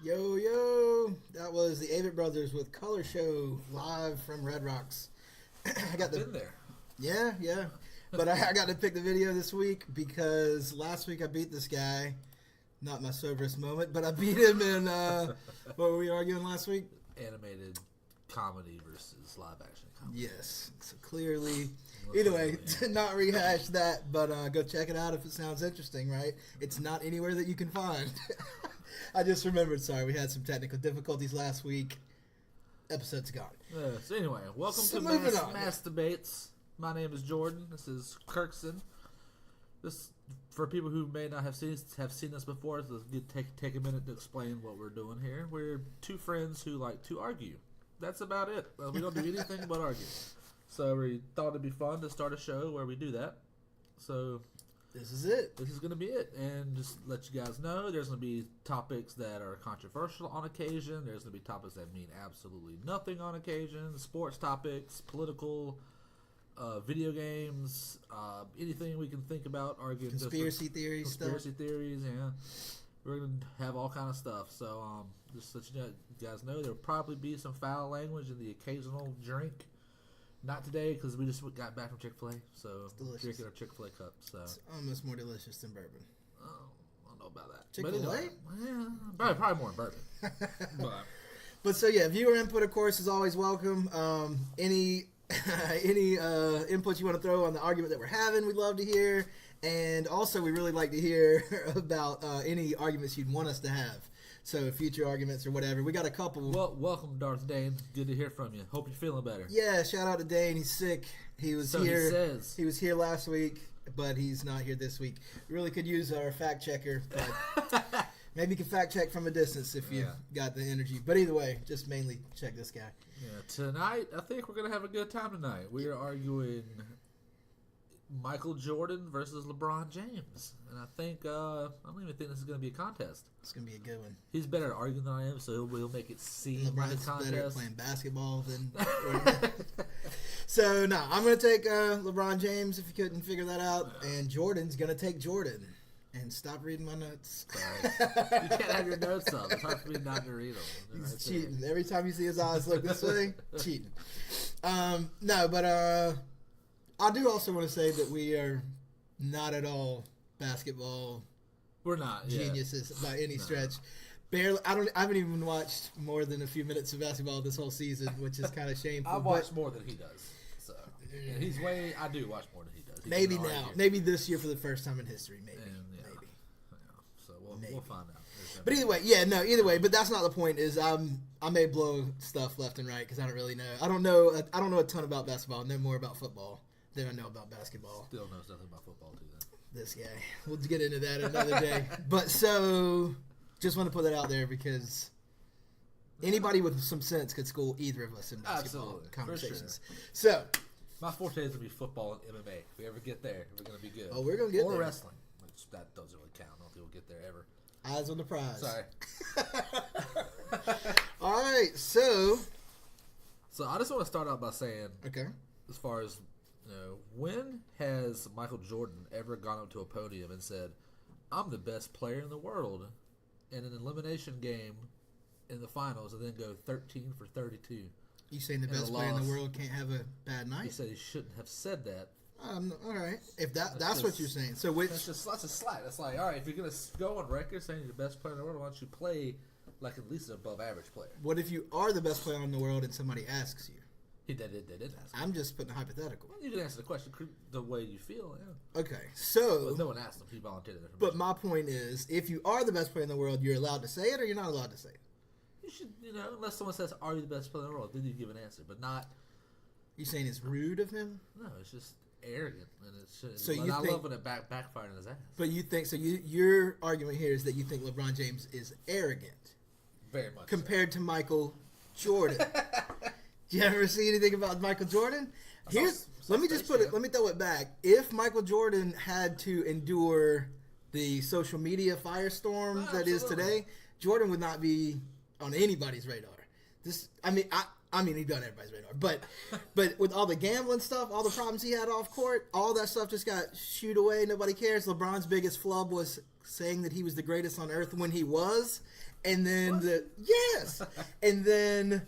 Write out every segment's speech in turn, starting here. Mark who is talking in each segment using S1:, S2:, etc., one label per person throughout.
S1: Yo, yo. That was the Avett Brothers with Color Show live from Red Rocks.
S2: I've been there.
S1: Yeah. But I got to pick the video this week because last week I beat this guy. Not my soberest moment, but I beat him in, what were we arguing last week?
S2: Animated comedy versus live action comedy.
S1: Yes. So clearly, either way, to not rehash that, but go check it out if it sounds interesting, right? It's not anywhere that you can find. I just remembered, sorry, we had some technical difficulties last week. Episode's gone.
S2: So anyway, welcome to Mass Debates. My name is Jordan. This is Kirkson. This, for people who may not have seen us before, so let's take a minute to explain what we're doing here. We're two friends who like to argue. That's about it. We don't do anything but argue. So we thought it'd be fun to start a show where we do that. So
S1: this is it.
S2: This is going to be it. And just let you guys know, there's going to be topics that are controversial on occasion. There's going to be topics that mean absolutely nothing on occasion. Sports topics, political, video games, anything we can think about. Arguing
S1: conspiracy theories,
S2: yeah. We're going to have all kind of stuff. So just let you guys know, there'll probably be some foul language and the occasional drink. Not today, because we just got back from Chick-fil-A, so drinking our Chick-fil-A cup. So
S1: it's almost more delicious than bourbon.
S2: Oh, I don't know about that.
S1: Chick-fil-A?
S2: Yeah, probably more than bourbon.
S1: But so yeah, viewer input, of course, is always welcome. Any input you want to throw on the argument that we're having, we'd love to hear. And also, we really like to hear about any arguments you'd want us to have. So future arguments or whatever. We got a couple.
S2: Well, welcome, Darth Dane. Good to hear from you. Hope you're feeling better.
S1: Yeah, shout out to Dane. He's sick. He was here.
S2: He says.
S1: He was here last week, but he's not here this week. We really could use our fact checker, but maybe you can fact check from a distance if you got the energy. But either way, just mainly check this guy.
S2: Yeah, tonight, I think we're going to have a good time tonight. We are arguing Michael Jordan versus LeBron James. And I think, I don't even think this is going to be a contest.
S1: It's going to be a good one.
S2: He's better at arguing than I am, so he'll make it seem like a contest.
S1: Better at playing basketball than... So, no, I'm going to take LeBron James, if you couldn't figure that out. And Jordan's going to take Jordan. And stop reading my notes.
S2: Sorry. You can't have your notes up. It's hard for me not to read them.
S1: He's cheating. Every time you see his eyes look this way, cheating. No, but I do also want to say that we are not at all basketball
S2: We're not
S1: geniuses by any stretch. Barely. I haven't even watched more than a few minutes of basketball this whole season, which is kind of shameful.
S2: I've watched more than he does. So I do watch more than he does.
S1: Maybe now. Maybe this year for the first time in history. Maybe.
S2: So we'll find out.
S1: But either way. But that's not the point. Is I may blow stuff left and right because I don't really know. I don't know a ton about basketball. I know more about football than I know about basketball.
S2: Still knows nothing about football too. Then
S1: this guy. We'll get into that another day. But so, just want to put that out there because anybody with some sense could school either of us in basketball conversations.
S2: Sure.
S1: So,
S2: my forte is to be football and MMA. If we ever get there, we're gonna be good.
S1: Oh, we're gonna get
S2: there.
S1: Or
S2: wrestling, which that doesn't really count. I don't think we'll get there ever.
S1: Eyes on the prize.
S2: Sorry.
S1: All right, so
S2: I just want to start out by saying,
S1: okay,
S2: as far as when has Michael Jordan ever gone up to a podium and said, "I'm the best player in the world," in an elimination game in the finals, and then go 13 for 32?
S1: You saying the best player in the world can't have a bad night?
S2: He said he shouldn't have said that.
S1: All right. If that's what you're saying. So
S2: that's a slight. That's like, all right, if you're gonna go on record saying you're the best player in the world, why don't you play like at least an above average player?
S1: What if you are the best player in the world and somebody asks you?
S2: They did ask.
S1: I'm just putting a hypothetical.
S2: Well, you can answer the question the way you feel. Yeah.
S1: Okay, so
S2: well, no one asked him. He volunteered it.
S1: But my point is, if you are the best player in the world, you're allowed to say it, or you're not allowed to say it.
S2: You should, unless someone says, "Are you the best player in the world?" Then you give an answer, but not.
S1: You saying it's rude of him?
S2: No, it's just arrogant, and it's.
S1: So
S2: I love when it backfired in his ass.
S1: But you think so? Your argument here is that you think LeBron James is arrogant,
S2: very much
S1: compared to Michael Jordan. Do you ever see anything about Michael Jordan? Let me throw it back. If Michael Jordan had to endure the social media firestorm that is today, Jordan would not be on anybody's radar. I mean, he'd be on everybody's radar. But with all the gambling stuff, all the problems he had off court, all that stuff just got shooed away. Nobody cares. LeBron's biggest flub was saying that he was the greatest on earth when he was. And then and then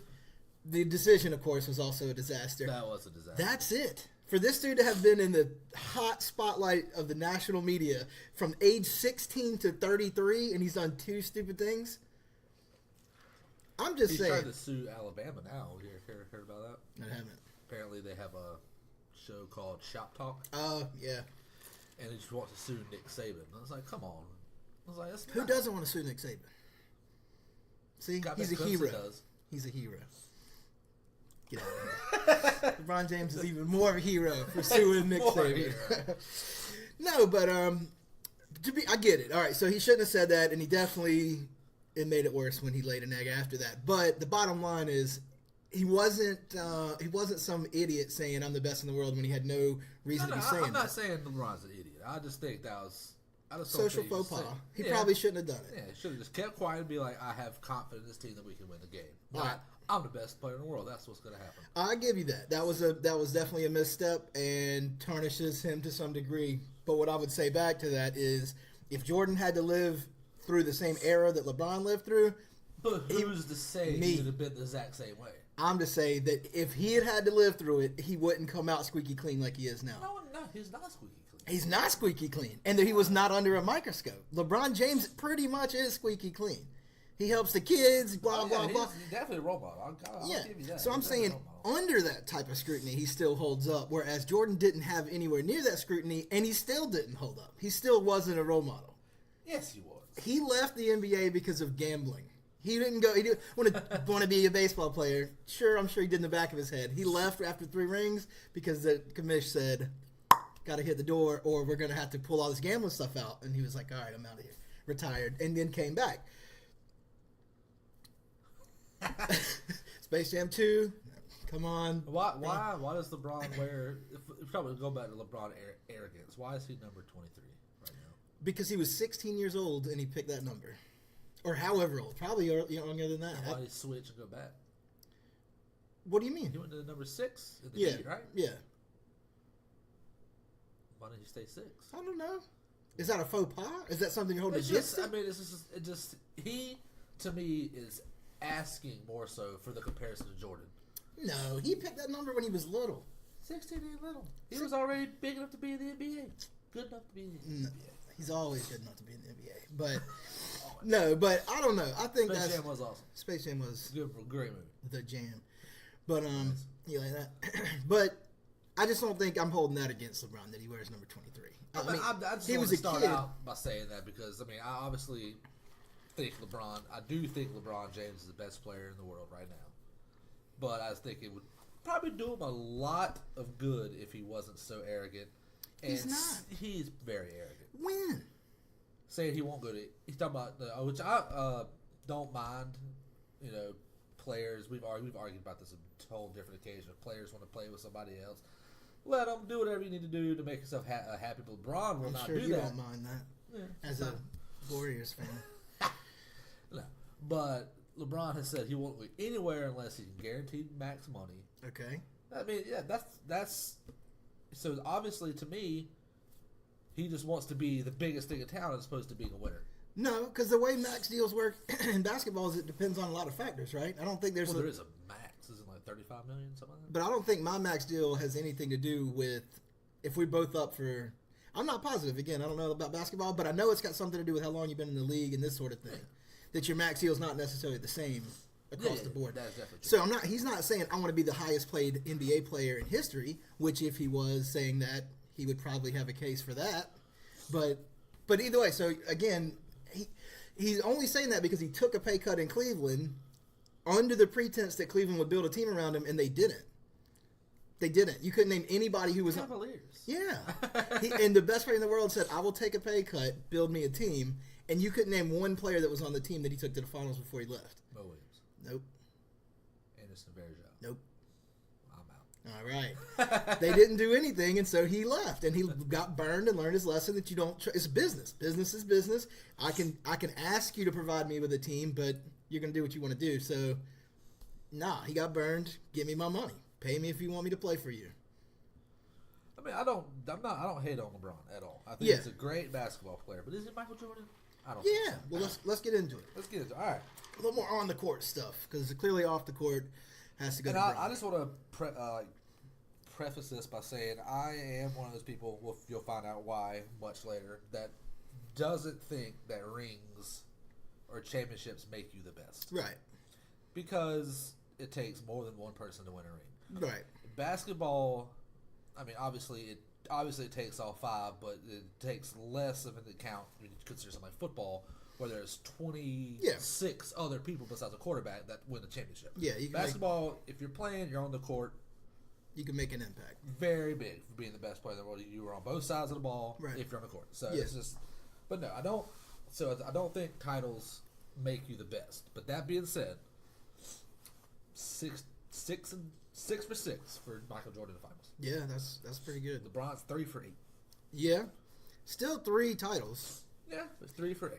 S1: the decision, of course, was also a disaster.
S2: That was a disaster.
S1: That's it. For this dude to have been in the hot spotlight of the national media from age 16 to 33, and he's done 2 stupid things. I'm just saying.
S2: He's trying to sue Alabama now. Heard about that?
S1: I haven't.
S2: Apparently, they have a show called Shop Talk.
S1: Oh, yeah.
S2: And he just wants to sue Nick Saban. I was like, come on. I was like, that's
S1: who doesn't want to sue Nick Saban? See, he's a hero. He's a hero. Get out of here. LeBron James is even more of a hero for suing Nick Saban. No, but I get it. All right, so he shouldn't have said that, and he definitely made it worse when he laid an egg after that. But the bottom line is, he wasn't some idiot saying I'm the best in the world when he had no reason to be saying that.
S2: I'm not saying LeBron's an idiot. I just think that was
S1: social faux pas. He probably shouldn't have done it.
S2: Yeah, he should have just kept quiet and be like, I have confidence in this team that we can win the game.
S1: Right.
S2: I'm the best player in the world. That's what's going to happen.
S1: I give you that. That was definitely a misstep and tarnishes him to some degree. But what I would say back to that is, if Jordan had to live through the same era that LeBron lived through,
S2: but who's to say he would have been the exact same way?
S1: I'm to say that if he had to live through it, he wouldn't come out squeaky clean like he is now.
S2: No, he's not squeaky clean.
S1: He's not squeaky clean, and that he was not under a microscope. LeBron James pretty much is squeaky clean. He helps the kids, blah, blah, blah.
S2: He's definitely a role model. I'll give you that.
S1: So I'm saying under that type of scrutiny, he still holds up, whereas Jordan didn't have anywhere near that scrutiny, and he still didn't hold up. He still wasn't a role model.
S2: Yes, he was.
S1: He left the NBA because of gambling. He didn't go. He didn't want to be a baseball player. Sure, I'm sure he did in the back of his head. He left after 3 rings because the commish said, got to hit the door, or we're going to have to pull all this gambling stuff out. And he was like, all right, I'm out of here. Retired. And then came back. Space Jam 2. Come on.
S2: Why does LeBron wear... If probably go back to LeBron arrogance, why is he number 23 right now?
S1: Because he was 16 years old and he picked that number. Or however old. Probably younger than that.
S2: Why did he switch and go back?
S1: What do you mean?
S2: He went to the number 6 in the Heat, right?
S1: Yeah.
S2: Why didn't he stay 6?
S1: I don't know. Is that a faux pas? Is that something you're holding against him?
S2: I mean, he, to me, is asking more so for the comparison to Jordan.
S1: No, he picked that number when he was little.
S2: 16 ain't little. He was already big enough to be in the NBA. Good enough to be in the NBA.
S1: He's always good enough to be in the NBA. But, no, but I don't know. I think
S2: Space Jam was awesome.
S1: Space Jam was
S2: great movie.
S1: The jam. But, you like that? But I just don't think I'm holding that against LeBron, that he wears number 23.
S2: I just want to start out by saying that because, I mean, I obviously think I do think LeBron James is the best player in the world right now. But I think it would probably do him a lot of good if he wasn't so arrogant. And
S1: he's not.
S2: He's very arrogant.
S1: When?
S2: Saying he won't go to... He's talking about... which I don't mind, players. We've argued about this a whole different occasion. If players want to play with somebody else, let them do whatever you need to do to make yourself happy. But LeBron will not do that. I'm sure you
S1: don't mind that as a Warriors fan.
S2: No, but LeBron has said he won't go anywhere unless he can guarantee max money.
S1: Okay.
S2: I mean, yeah, that's so obviously to me, he just wants to be the biggest thing in town as opposed to being a winner.
S1: No, because the way max deals work in basketball is it depends on a lot of factors, right? I don't think there is
S2: a max. Isn't it like 35 million, something like that?
S1: But I don't think my max deal has anything to do with if we both up for. I'm not positive. Again, I don't know about basketball, but I know it's got something to do with how long you've been in the league and this sort of thing. That your max deal is not necessarily the same across the board.
S2: That's definitely true.
S1: So he's not saying I want to be the highest paid NBA player in history, which if he was saying that, he would probably have a case for that. But either way, so again, he's only saying that because he took a pay cut in Cleveland under the pretense that Cleveland would build a team around him, and they didn't. They didn't. You couldn't name anybody who was
S2: Cavaliers.
S1: Yeah. And the best player in the world said, I will take a pay cut, build me a team. And you couldn't name one player that was on the team that he took to the finals before he left.
S2: Mo Williams.
S1: Nope.
S2: Anderson Varejao.
S1: Nope.
S2: I'm out.
S1: All right. They didn't do anything, and so he left. And he got burned and learned his lesson that you don't... It's business. Business is business. I can ask you to provide me with a team, but you're going to do what you want to do. So, he got burned. Give me my money. Pay me if you want me to play for you.
S2: I mean, I don't hate on LeBron at all. I think he's a great basketball player, but is he Michael Jordan? I don't.
S1: Yeah. Well, let's get into it.
S2: Let's get into it. All right.
S1: A little more on the court stuff because clearly off the court has to go.
S2: And
S1: to
S2: I just want to preface this by saying I am one of those people. You'll find out why much later. That doesn't think that rings or championships make you the best.
S1: Right. Because
S2: it takes more than one person to win a ring.
S1: Right.
S2: Basketball, I mean, obviously it takes all five, but it takes less of an account when you consider something like football, where there's 26 other people besides a quarterback that win the championship.
S1: Yeah.
S2: Basketball, if you're playing, you're on the court.
S1: You can make an impact.
S2: Very big for being the best player in the world. You were on both sides of the ball if you're on the court. So it's just, but no, I don't. So I don't think titles make you the best. But that being said, 6 for 6 for Michael Jordan in the finals.
S1: Yeah, that's pretty good.
S2: LeBron's 3 for 8.
S1: Yeah, still 3 titles.
S2: Yeah, it's 3 for 8.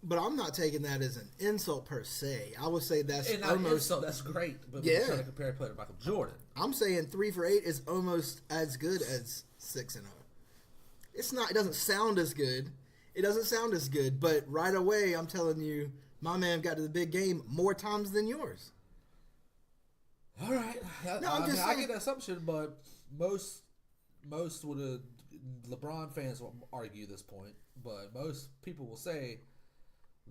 S1: But I'm not taking that as an insult per se. I would say that's
S2: and almost insult. That's great. But we're trying to compare a player to Michael Jordan.
S1: I'm saying 3 for 8 is almost as good as 6 and 0. It's not. It doesn't sound as good. But right away, I'm telling you, my man got to the big game more times than yours.
S2: All right. I get that assumption, but most would have. LeBron fans will argue this point, but most people will say,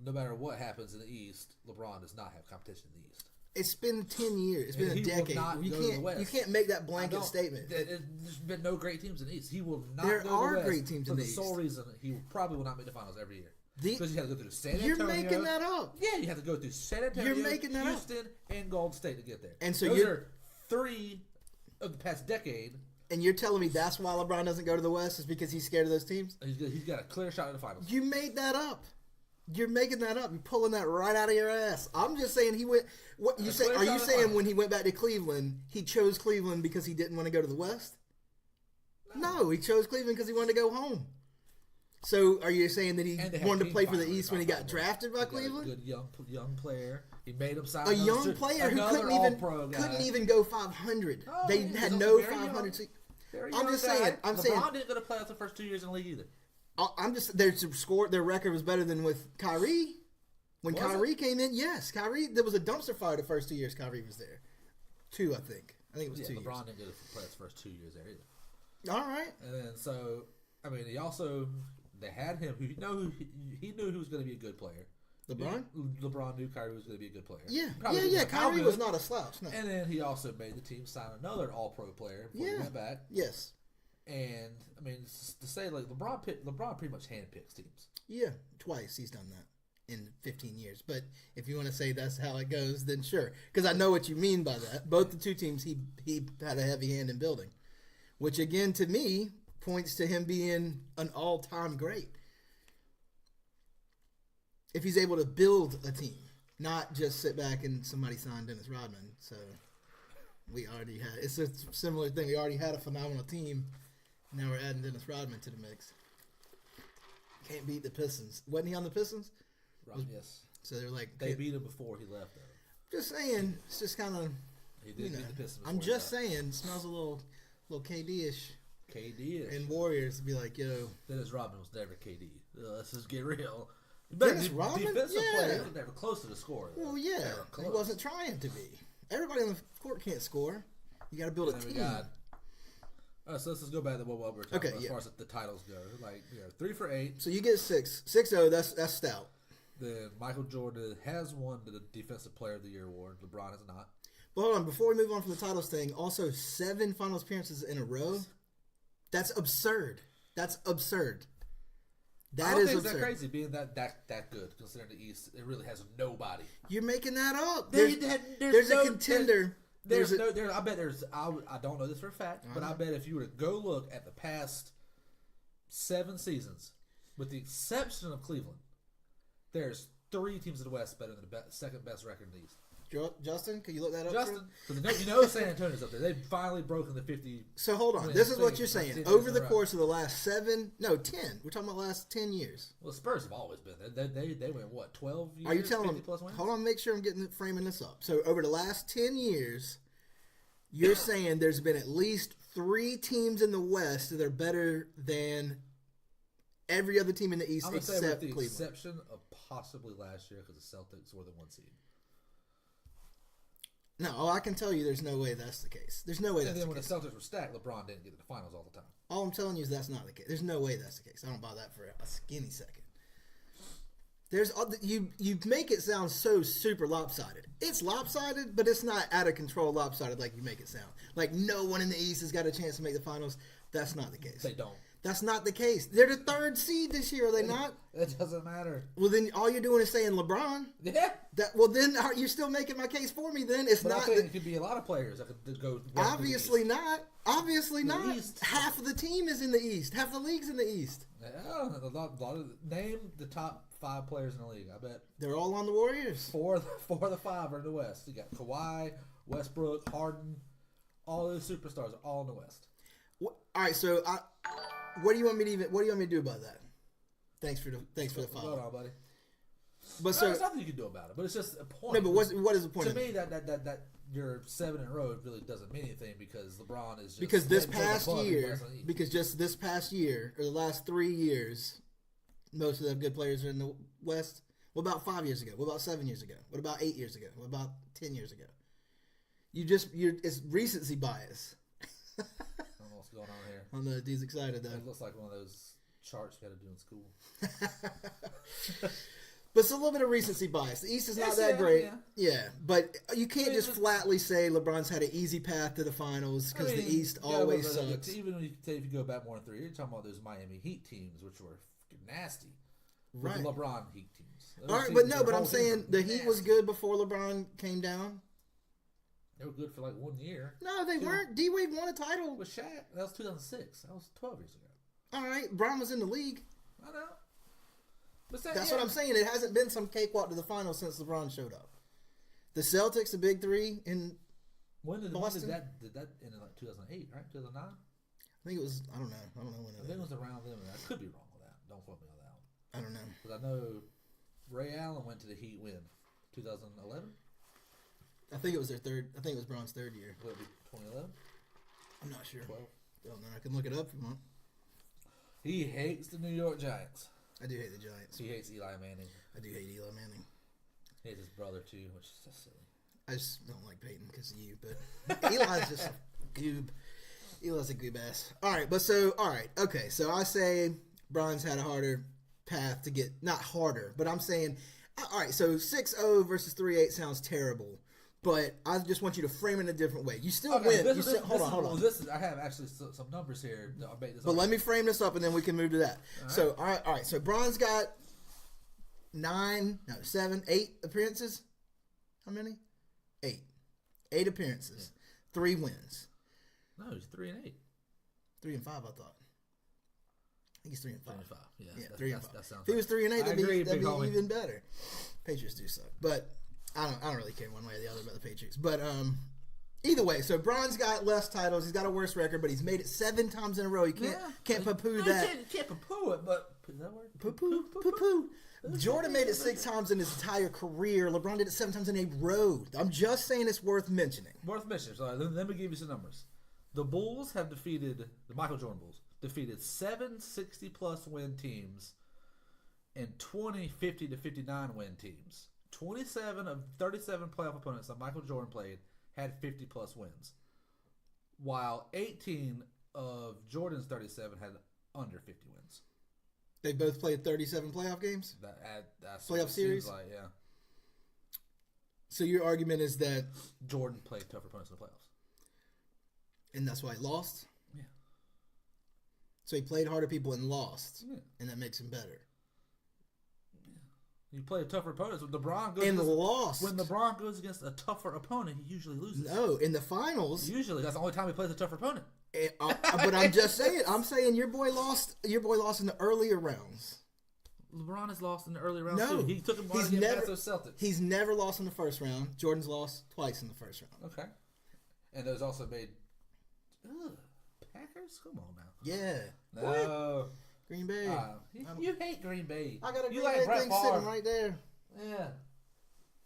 S2: no matter what happens in the East, LeBron does not have competition in the East.
S1: It's been 10 years. It's been a decade. You can't make that blanket statement.
S2: There's been no great teams in the East. He will not.
S1: There
S2: go to the
S1: are
S2: West
S1: great teams in the East.
S2: For the sole reason he probably will not make the finals every year. Because you have to go through San Antonio.
S1: You're making that up.
S2: Yeah, you have to go through San Antonio, Houston, and Golden State to get there.
S1: And so
S2: those are 3 of the past decade.
S1: And you're telling me that's why LeBron doesn't go to the West is because he's scared of those teams?
S2: He's got a clear shot in the finals.
S1: You made that up. You're making that up. You're pulling that right out of your ass. I'm just saying he went. What you say? Are you saying when he went back to Cleveland, he chose Cleveland because he didn't want to go to the West? No, he chose Cleveland because he wanted to go home. So are you saying that he wanted to play for the East when he got drafted by Cleveland?
S2: A good young player. He made him sign
S1: a young player who couldn't even go 500.
S2: Oh,
S1: they had no 500. I'm just saying.
S2: LeBron didn't go to playoffs the first 2 years in the league either.
S1: I'm just their record was better than with Kyrie. When Kyrie came in, yes, Kyrie. There was a dumpster fire the first 2 years Kyrie was there. 2, I think. I think it was 2 years.
S2: LeBron didn't go to playoffs the first 2 years there either.
S1: All right.
S2: And then they had him. He knew he was going to be a good player. LeBron knew Kyrie was going to be a good player.
S1: Yeah. Kyrie was not a slouch. No.
S2: And then he also made the team sign another All-Pro player before he went back.
S1: Yes.
S2: And I mean, to say like LeBron pretty much handpicks teams.
S1: Yeah, twice he's done that in 15 years. But if you want to say that's how it goes, then sure. Because I know what you mean by that. Both the 2 teams he had a heavy hand in building, which again to me points to him being an all-time great. If he's able to build a team, not just sit back and somebody signed Dennis Rodman. So we already had. It's a similar thing. We already had a phenomenal team. Now we're adding Dennis Rodman to the mix. Can't beat the Pistons. Wasn't he on the Pistons?
S2: Yes.
S1: So they're like
S2: they beat him before he left. Though.
S1: Just saying, it's just kind of.
S2: He did beat the Pistons.
S1: I'm just saying, it smells a little KD-ish.
S2: KD-ish.
S1: And Warriors be like, yo.
S2: Dennis Rodman was never KD. Let's just get real.
S1: Dennis Rodman?
S2: Defensive player. He was never close to the score.
S1: Well, yeah. He wasn't trying to be. Everybody on the court can't score. You got to build a team.
S2: So let's just go back to what we're talking about as far as the titles go. 3 for 8.
S1: So you get 6. 6-0, that's stout.
S2: Then Michael Jordan has won the Defensive Player of the Year award. LeBron has not.
S1: But hold on, before we move on from the titles thing, also 7 finals appearances in a row. That's absurd. That is absurd.
S2: That's crazy being that good considering the East. It really has nobody.
S1: You're making that up.
S2: There's
S1: a contender.
S2: I don't know this for a fact, but I bet if you were to go look at the past 7 seasons, with the exception of Cleveland, there's 3 teams in the West better than the second best record in the East.
S1: Justin, can you look that up?
S2: Justin, because San Antonio's up there. They've finally broken the 50.
S1: So hold on. This is what you're saying. Over the course of the last 10. We're talking about the last 10 years.
S2: Well, Spurs have always been there. They went, 12 years?
S1: Are you telling me?
S2: Plus wins?
S1: Hold on, make sure I'm framing this up. So over the last 10 years, you're saying there's been at least 3 teams in the West that are better than every other team in the East except
S2: with the
S1: Cleveland.
S2: exception of possibly last year because the Celtics were the 1 seed.
S1: No, I can tell you there's no way that's the case. There's no way that's the case.
S2: And then when the Celtics were stacked, LeBron didn't get to the finals all the time.
S1: All I'm telling you is that's not the case. There's no way that's the case. I don't buy that for a skinny second. There's you make it sound so super lopsided. It's lopsided, but it's not out of control lopsided like you make it sound. Like no one in the East has got a chance to make the finals. That's not the case.
S2: They don't.
S1: That's not the case. They're the 3rd seed this year, are they not?
S2: It doesn't matter.
S1: Well, then all you're doing is saying LeBron.
S2: Yeah.
S1: Well, then you're still making my case for me. Then it's
S2: but
S1: not.
S2: I think it could be a lot of players that could go.
S1: Obviously not. Obviously
S2: the
S1: not.
S2: East.
S1: Half of the team is in the East. Half the league's in the East.
S2: Yeah, a lot of name the top 5 players in the league. I bet
S1: they're all on the Warriors.
S2: 4 of the 5 are in the West. You got Kawhi, Westbrook, Harden. All those superstars are all in the West.
S1: All right, so what do you want me to do about that? Thanks for the follow.
S2: Hold on, buddy.
S1: But
S2: there's nothing you can do about it. But it's just a point.
S1: No, but what is the point?
S2: To me, that your 7 in a row really doesn't mean anything because LeBron is just
S1: because this past year or the last 3 years, most of the good players are in the West. What about 5 years ago? What about 7 years ago? What about 8 years ago? What about 10 years ago? It's recency bias.
S2: I don't know what's going on here.
S1: I know, dude's excited though.
S2: It looks like one of those charts you got to do in school.
S1: But it's a little bit of recency bias. The East is not that great. Yeah, but you can't just flatly say LeBron's had an easy path to the finals because the East always sucks.
S2: Even if you go back more than 3 years, you're talking about those Miami Heat teams, which were nasty.
S1: Right.
S2: The LeBron Heat teams.
S1: All right, but I'm saying the Heat was good before LeBron came down.
S2: They were good for like 1 year.
S1: No, they weren't. D-Wade won a title.
S2: With Shaq. That was 2006. That was 12 years ago.
S1: All right. Bron was in the league.
S2: I know. But
S1: that's what I'm saying. It hasn't been some cakewalk to the finals since LeBron showed up. The Celtics, the big 3 in Boston.
S2: Did that end in like 2008, right? 2009?
S1: I think it was, I don't know when
S2: I think it was around then. I could be wrong with that. Don't quote me on that one.
S1: I don't know.
S2: Because I know Ray Allen went to the Heat when? 2011?
S1: I think it was Bron's 3rd year.
S2: Would it be 2011?
S1: I'm not sure.
S2: 12?
S1: Don't know. I can look it up if you want.
S2: He hates the New York Giants.
S1: I do hate the Giants.
S2: He hates Eli Manning.
S1: I do hate Eli Manning.
S2: He hates his brother too, which is just silly.
S1: I just don't like Peyton because of you, but Eli's just a goob. Eli's a goob ass. All right, okay. So I say Bron's had a harder path to get, not harder, but I'm saying, all right, so 6-0 versus 3-8 sounds terrible. But I just want you to frame it in a different way. You still win. Hold on.
S2: I have actually some numbers here.
S1: But let me frame this up, and then we can move to that. All right. So Bron's got 8 appearances. How many? 8. 8 appearances. 3 wins.
S2: No, he's 3-8.
S1: 3-5, I thought. I think he's 3-5.
S2: 3-5. Yeah,
S1: 3-5.
S2: That sounds.
S1: If he was 3-8, that'd be
S2: homie.
S1: even better. Patriots do suck, but I don't really care one way or the other about the Patriots. But either way, so Bron's got less titles. He's got a worse record, but he's made it 7 times in a row. You can't poo-poo that.
S2: You can't poo-poo it, but is that word?
S1: Poo-poo. Jordan made it 6 times in his entire career. LeBron did it 7 times in a row. I'm just saying it's worth mentioning.
S2: So let me give you some numbers. The Bulls have defeated, the Michael Jordan Bulls, defeated 7 60-plus win teams and 20 50 to 59 win teams. 27 of 37 playoff opponents that Michael Jordan played had 50-plus wins, while 18 of Jordan's 37 had under 50 wins.
S1: They both played 37 playoff games?
S2: That's
S1: playoff series?
S2: Like, yeah.
S1: So your argument is that
S2: Jordan played tougher opponents in the playoffs.
S1: And that's why he lost?
S2: Yeah.
S1: So he played harder people and lost.
S2: Yeah.
S1: And that makes him better.
S2: You play a tougher opponent. When LeBron goes against a tougher opponent, he usually loses.
S1: No, in the finals.
S2: Usually, that's the only time he plays a tougher opponent.
S1: But I'm just saying. I'm saying your boy lost in the earlier rounds.
S2: LeBron has lost in the early rounds too. He took him on to get past those Celtics.
S1: He's never lost in the first round. Jordan's lost twice in the first round.
S2: Okay, and those also made. Packers? Come on now.
S1: Yeah.
S2: No.
S1: What? Green Bay.
S2: You hate Green Bay.
S1: I got a Green Bay thing sitting right there.
S2: Yeah.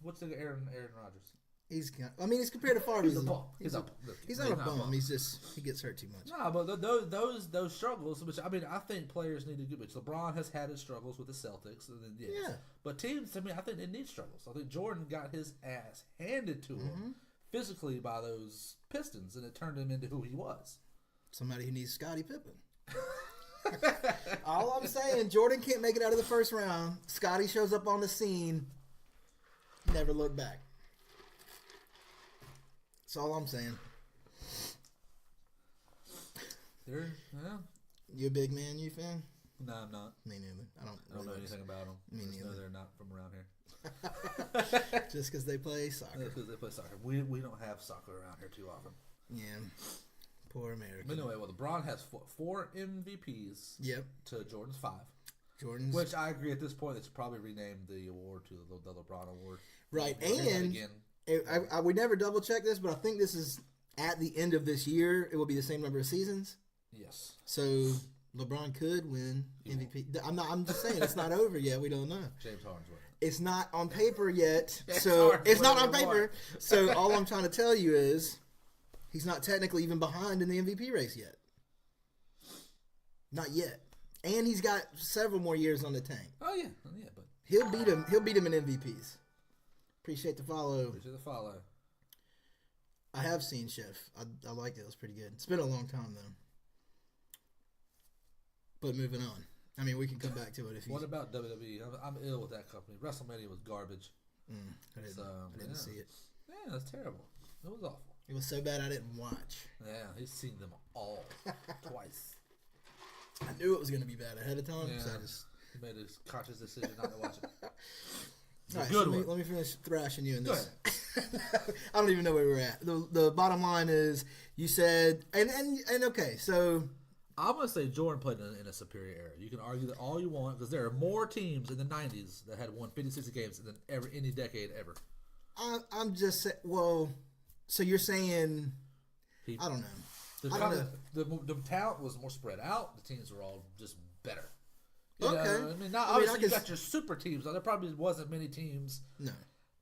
S2: What's the Aaron Rodgers?
S1: He's compared to Favre,
S2: he's a bum. He's not
S1: a bum. He gets hurt too much.
S2: No, but those struggles, which I think players need to get. Which LeBron has had his struggles with the Celtics, and then, yeah. But teams, I think they need struggles. I think Jordan got his ass handed to him physically by those Pistons, and it turned him into who he was.
S1: Somebody who needs Scottie Pippen. All I'm saying, Jordan can't make it out of the first round. Scottie shows up on the scene. Never look back. That's all I'm saying. You a big Man U fan?
S2: No, I'm not.
S1: Me neither. I don't
S2: know anything about them.
S1: Me neither.
S2: No, they're not from around here.
S1: Just because they play soccer.
S2: Just because they play soccer. We don't have soccer around here too often.
S1: Yeah. Poor America.
S2: But anyway, LeBron has 4 MVPs.
S1: Yep.
S2: To Jordan's 5.
S1: Which
S2: I agree at this point, they should probably rename the award to the LeBron Award.
S1: Right, and we never double check this, but I think this is at the end of this year. It will be the same number of seasons.
S2: Yes.
S1: So LeBron could win MVP. I'm just saying it's not over yet. We don't know.
S2: James Harden's winning.
S1: It's not on paper yet, so it's not on paper. So all I'm trying to tell you is he's not technically even behind in the MVP race yet. Not yet. And he's got several more years on the tank.
S2: Oh yeah, but
S1: he'll beat him. He'll beat him in MVPs. Appreciate the follow. I have seen Chef. I liked it. It was pretty good. It's been a long time though. But moving on. We can come back to it if you.
S2: What about WWE? I'm ill with that company. WrestleMania was garbage.
S1: I didn't see it.
S2: Yeah, that's terrible. It was awful.
S1: It was so bad I didn't watch.
S2: Yeah, he's seen them all twice.
S1: I knew it was going to be bad ahead of time, so I just
S2: made a conscious decision not to watch it.
S1: All right, so let me finish thrashing you in this. I don't even know where we're at. The bottom line is, you said, and okay, so
S2: I'm going to say Jordan played in a superior era. You can argue that all you want, because there are more teams in the 90s that had won 50, 60 games than any decade ever.
S1: I'm just saying, well, so you're saying, I don't know.
S2: The talent was more spread out. The teams were all just better. You
S1: okay.
S2: know? Obviously you got your super teams. There probably wasn't many teams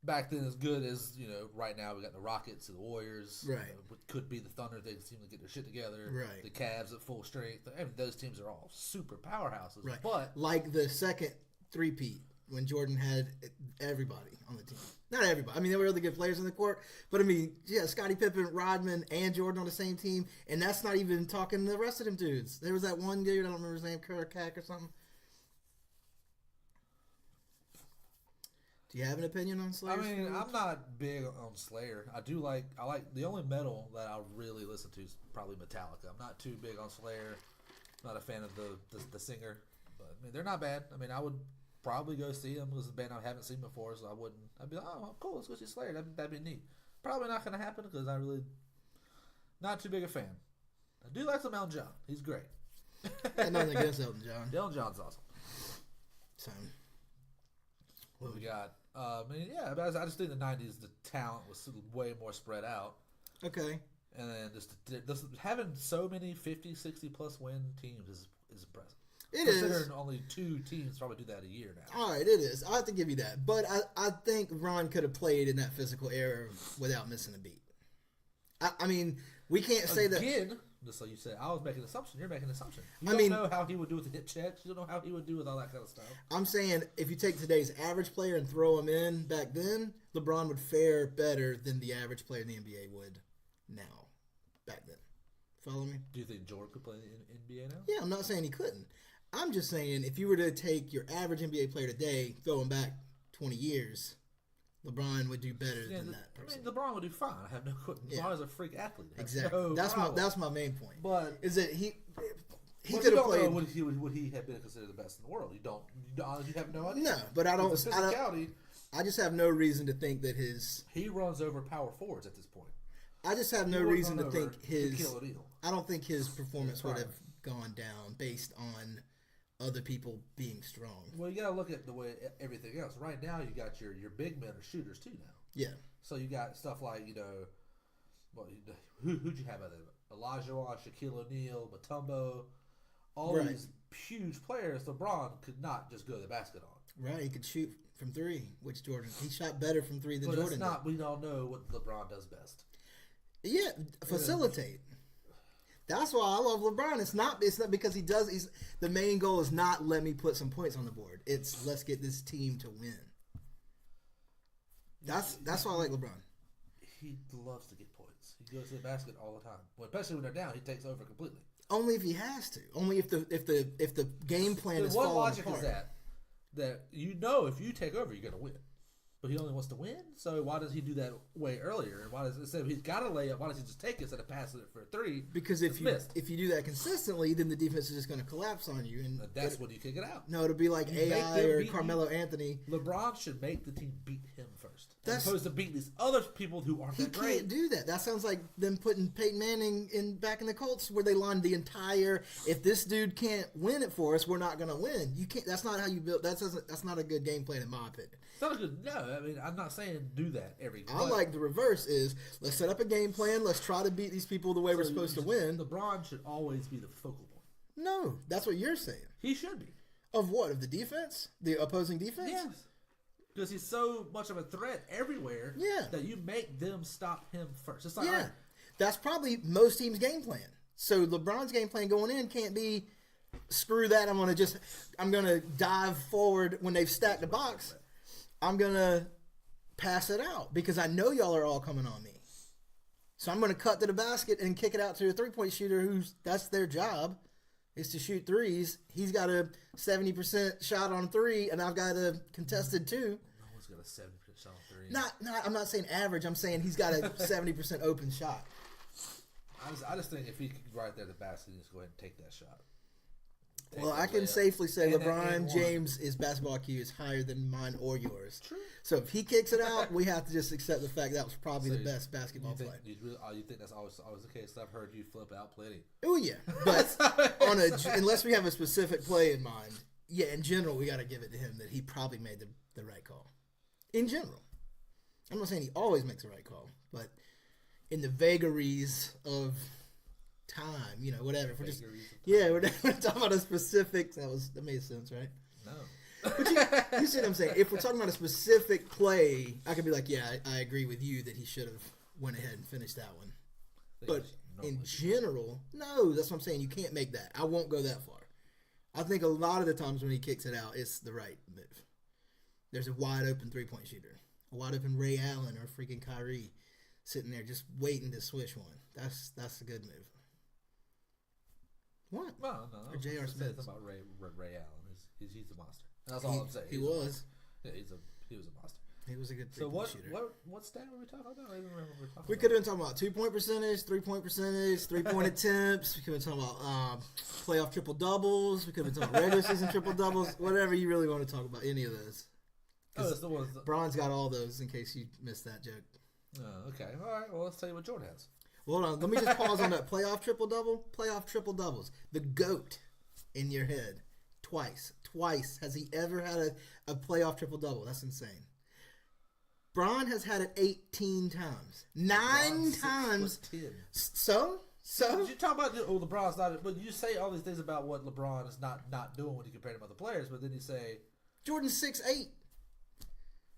S2: back then as good as, right now. We got the Rockets and the Warriors.
S1: Right.
S2: Could be the Thunder. They seem to get their shit together.
S1: Right.
S2: The Cavs at full strength. Those teams are all super powerhouses.
S1: Right.
S2: But
S1: like the second three-peat when Jordan had everybody on the team. Not everybody. They were really good players on the court. But, Scottie Pippen, Rodman, and Jordan on the same team. And that's not even talking the rest of them dudes. There was that one dude, I don't remember his name, Kerkak or something. Do you have an opinion on Slayer?
S2: I'm not big on Slayer. I like the only metal that I really listen to is probably Metallica. I'm not too big on Slayer. Not a fan of the singer. But, they're not bad. I would probably go see them. It was a band I haven't seen before, so I'd be like, oh, cool, let's go see Slayer. That'd be neat. Probably not going to happen because I really not too big a fan. I do like some Elton John. He's great.
S1: Nothing against Elton John.
S2: Elton John's awesome.
S1: So,
S2: what we got? But I just think the 90s, the talent was way more spread out.
S1: Okay.
S2: And then just having so many 50, 60 plus win teams is impressive.
S1: It
S2: Considering only 2 teams probably do that a year now.
S1: All right, it is. I have to give you that. But I think Ron could have played in that physical era without missing a beat. We can't say that.
S2: Again, just like you said, I was making an assumption. You're making an assumption. You don't know how he would do with the hip checks. You don't know how he would do with all that kind of stuff.
S1: I'm saying if you take today's average player and throw him in back then, LeBron would fare better than the average player in the NBA would now, back then. Follow me?
S2: Do you think Jordan could play in NBA now?
S1: Yeah, I'm not saying he couldn't. I'm just saying if you were to take your average NBA player today, throw him back 20 years, LeBron would do better than that person.
S2: LeBron would do fine. I have no question. LeBron is a freak athlete.
S1: Exactly.
S2: No
S1: that's my main point.
S2: But
S1: is that he
S2: could have played. Would he have been considered the best in the world? You have no idea.
S1: No, but I don't. I just have no reason to think that
S2: he runs over power forwards at this point.
S1: I just have no reason to think I don't think his performance would have gone down based on other people being strong.
S2: Well, you got to look at the way everything else. Right now, you got your big men are shooters too now.
S1: Yeah.
S2: So you got stuff like who'd you have out there? Olajuwon, Shaquille O'Neal, Mutombo, all these huge players. LeBron could not just go to the basket on.
S1: Right, he could shoot from three, which Jordan. He shot better from three than Jordan did.
S2: We all know what LeBron does best.
S1: Yeah, facilitate. That's why I love LeBron. It's not because he does. The main goal is not let me put some points on the board. It's let's get this team to win. That's why I like LeBron.
S2: He loves to get points. He goes to the basket all the time. Well, especially when they're down, he takes over completely.
S1: Only if he has to. Only if the game plan is falling apart. What logic is
S2: that? That if you take over, you're going to win. But he only wants to win, so why does he do that way earlier? And why does instead of he's got to lay up, why does he just take it instead of passing it for a three?
S1: Because if you do that consistently, then the defense is just going to collapse on you, and
S2: that's when you kick it out.
S1: No, it'll be like AI or Carmelo Anthony.
S2: LeBron should make the team beat him first, as opposed to beating these other people who aren't that great.
S1: He can't do that. That sounds like them putting Peyton Manning back in the Colts, where they lined the entire. If this dude can't win it for us, we're not going to win. You can't. That's not how you build. That's not a good game plan in my opinion.
S2: It's not a good. No, I mean I'm not saying do that every game.
S1: I like the reverse is let's set up a game plan. Let's try to beat these people the way we're supposed to win.
S2: LeBron should always be the focal point.
S1: No, that's what you're saying.
S2: He should be.
S1: Of what? Of the defense? The opposing defense?
S2: Yes. Because he's so much of a threat everywhere that you make them stop him first. It's like, right.
S1: That's probably most teams' game plan. So LeBron's game plan going in can't be screw that. I'm gonna dive forward when they've stacked the box. I'm gonna pass it out because I know y'all are all coming on me. So I'm going to cut to the basket and kick it out to a three-point shooter that's their job is to shoot threes. He's got a 70% shot on three, and I've got a contested two.
S2: No one's got a 70% shot on three.
S1: I'm not saying average. I'm saying he's got a 70% open shot.
S2: I just think if he could right there at the basket, just go ahead and take that shot.
S1: Well, I can safely say LeBron James' basketball IQ is higher than mine or yours.
S2: True.
S1: So if he kicks it out, we have to just accept the fact that was probably the best basketball player.
S2: You think that's always the case? I've heard you flip out plenty.
S1: Oh yeah, but unless we have a specific play in mind, in general we got to give it to him that he probably made the right call. In general, I'm not saying he always makes the right call, but in the vagaries of time, whatever. We're talking about a specific. That made sense, right?
S2: No.
S1: But you see what I'm saying? If we're talking about a specific play, I could be like, I agree with you that he should have went ahead and finished that one. But in general, no, that's what I'm saying. You can't make that. I won't go that far. I think a lot of the times when he kicks it out, it's the right move. There's a wide open 3-point shooter, a wide open Ray Allen or freaking Kyrie sitting there just waiting to switch one. That's a good move. What?
S2: Well, no.
S1: Or J.R. Smith.
S2: About Ray Allen. He's a monster. That's all I'm saying.
S1: He was.
S2: Yeah, he was a monster.
S1: He was a good
S2: shooter.
S1: So
S2: what stat were we talking about? I don't even remember what we were talking about.
S1: We could have been talking about 2-point percentage, 3-point percentage, 3-point attempts. We could have been talking about playoff triple doubles. We could have been talking about regular season triple doubles. Whatever you really want to talk about, any of those.
S2: It's the ones.
S1: Bron's got all those. In case you missed that joke.
S2: Oh, okay. All right. Well, let's tell you what Jordan has.
S1: Hold on. Let me just pause on that playoff triple double. Playoff triple doubles. The GOAT in your head. Twice has he ever had a playoff triple double? That's insane. Bron has had it 18 times. 9 times.
S2: 10.
S1: So?
S2: You talk about LeBron's not, but you say all these things about what LeBron is not doing when you compare him to other players, but then you say
S1: Jordan's 6'8".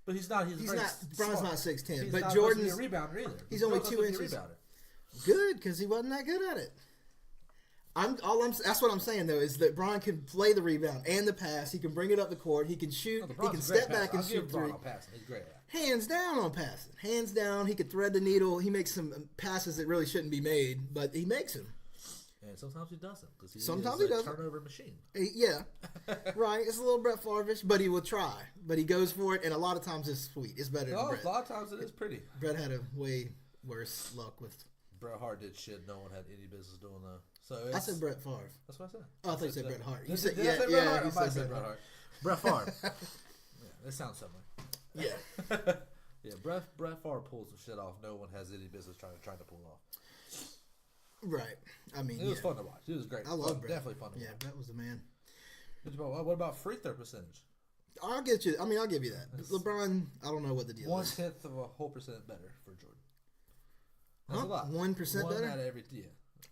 S2: But he's not. He's not.
S1: Bron's not 6'10". But
S2: not
S1: Jordan's
S2: a rebounder either.
S1: He's only 2 inches. Good, because he wasn't that good at it. That's what I'm saying though is that Bron can play the rebound and the pass. He can bring it up the court. He can shoot.
S2: He
S1: can step back and shoot three.
S2: He's great at it.
S1: Hands down on passing. Hands down. He could thread the needle. He makes some passes that really shouldn't be made, but he makes them.
S2: And sometimes he doesn't because he
S1: doesn't.
S2: Turnover machine.
S1: Yeah, right. It's a little Brett Favre-ish, but he will try. But he goes for it, and a lot of times it's sweet. It's better than Brett.
S2: A lot of times it is pretty.
S1: Brett had a way worse luck with.
S2: Bret Hart did shit no one had any business doing though. So
S1: I said Brett Favre.
S2: That's what I said.
S1: Oh, I thought you said Bret Hart.
S2: You
S1: said
S2: Bret Hart. I said Bret Hart. Brett Favre. Yeah, they sound similar.
S1: Yeah.
S2: Yeah, Brett Favre pulls some shit off no one has any business trying to pull off.
S1: Right. I mean,
S2: it was fun to watch. It was great.
S1: I love Brett.
S2: Definitely fun to watch.
S1: Yeah, Brett was the man.
S2: What about free throw percentage?
S1: I'll get you. I mean, I'll give you that. LeBron, I don't know what the deal is.
S2: 1/10 of a whole percent better for Jordan. That's a lot.
S1: 1% better?
S2: 1 out of every, yeah.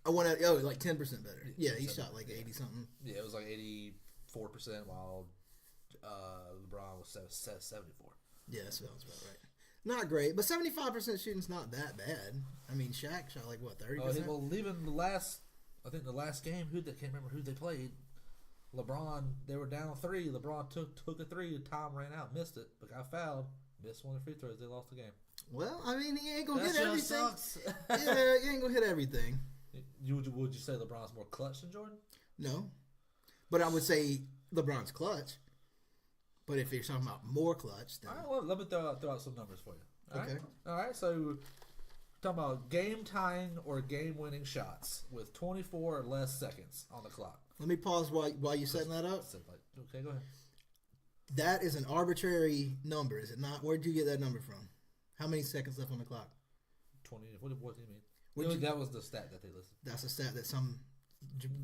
S1: Like 10% better. Yeah, he shot like 80 something.
S2: Yeah, it was like 84%, while LeBron was 74.
S1: Yeah, that sounds about right. Not great, but 75% shooting's not that bad. I mean, Shaq shot like what 30%.
S2: Well, leaving the last game, can't remember who they played. LeBron, they were down 3. LeBron took a 3. Tom ran out, missed it, but got fouled. Missed one of the free throws. They lost the game.
S1: Well, I mean, he ain't gonna hit everything.
S2: Sucks.
S1: Yeah, he ain't gonna hit everything.
S2: Would you say LeBron's more clutch than Jordan?
S1: No, but I would say LeBron's clutch. But if you're talking about more clutch, then...
S2: All right, well, let me throw out some numbers for you.
S1: Okay.
S2: All right, so talking about game-tying or game-winning shots with 24 or less seconds on the clock.
S1: Let me pause while you're setting that up.
S2: Okay, go ahead.
S1: That is an arbitrary number, is it not? Where did you get that number from? How many seconds left on the clock?
S2: 20. What do you mean? That was the stat that they listed.
S1: That's a stat that some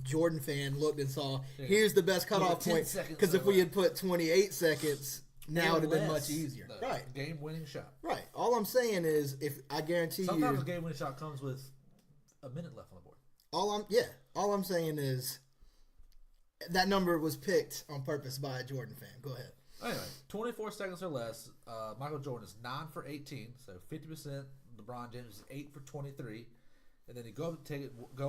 S1: Jordan fan looked and saw. Yeah. Here's the best cutoff point. Because if we had put 28 seconds, now it would have been much easier. Right.
S2: Game-winning shot.
S1: Right. All I'm saying is, if I guarantee
S2: sometimes a game-winning shot comes with a minute left on the board.
S1: All I'm saying is that number was picked on purpose by a Jordan fan. Go ahead.
S2: Anyway, 24 seconds or less. Michael Jordan is 9 for 18, so 50%. LeBron James is 8 for 23. And then you go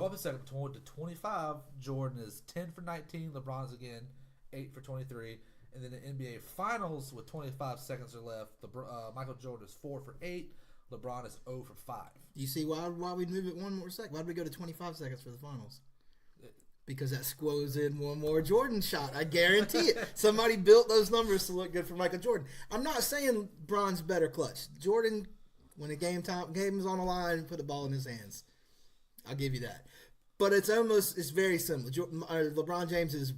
S2: up a second to 25. Jordan is 10 for 19. LeBron's again 8 for 23. And then the NBA Finals with 25 seconds or left. Michael Jordan is 4 for 8. LeBron is 0 for 5.
S1: You see why we move it one more second? Why did we go to 25 seconds for the Finals? Because that squoze in one more Jordan shot. I guarantee it. Somebody built those numbers to look good for Michael Jordan. I'm not saying Bron's better clutch. Jordan, when the game is on the line, put the ball in his hands. I'll give you that. But it's very similar. LeBron James is...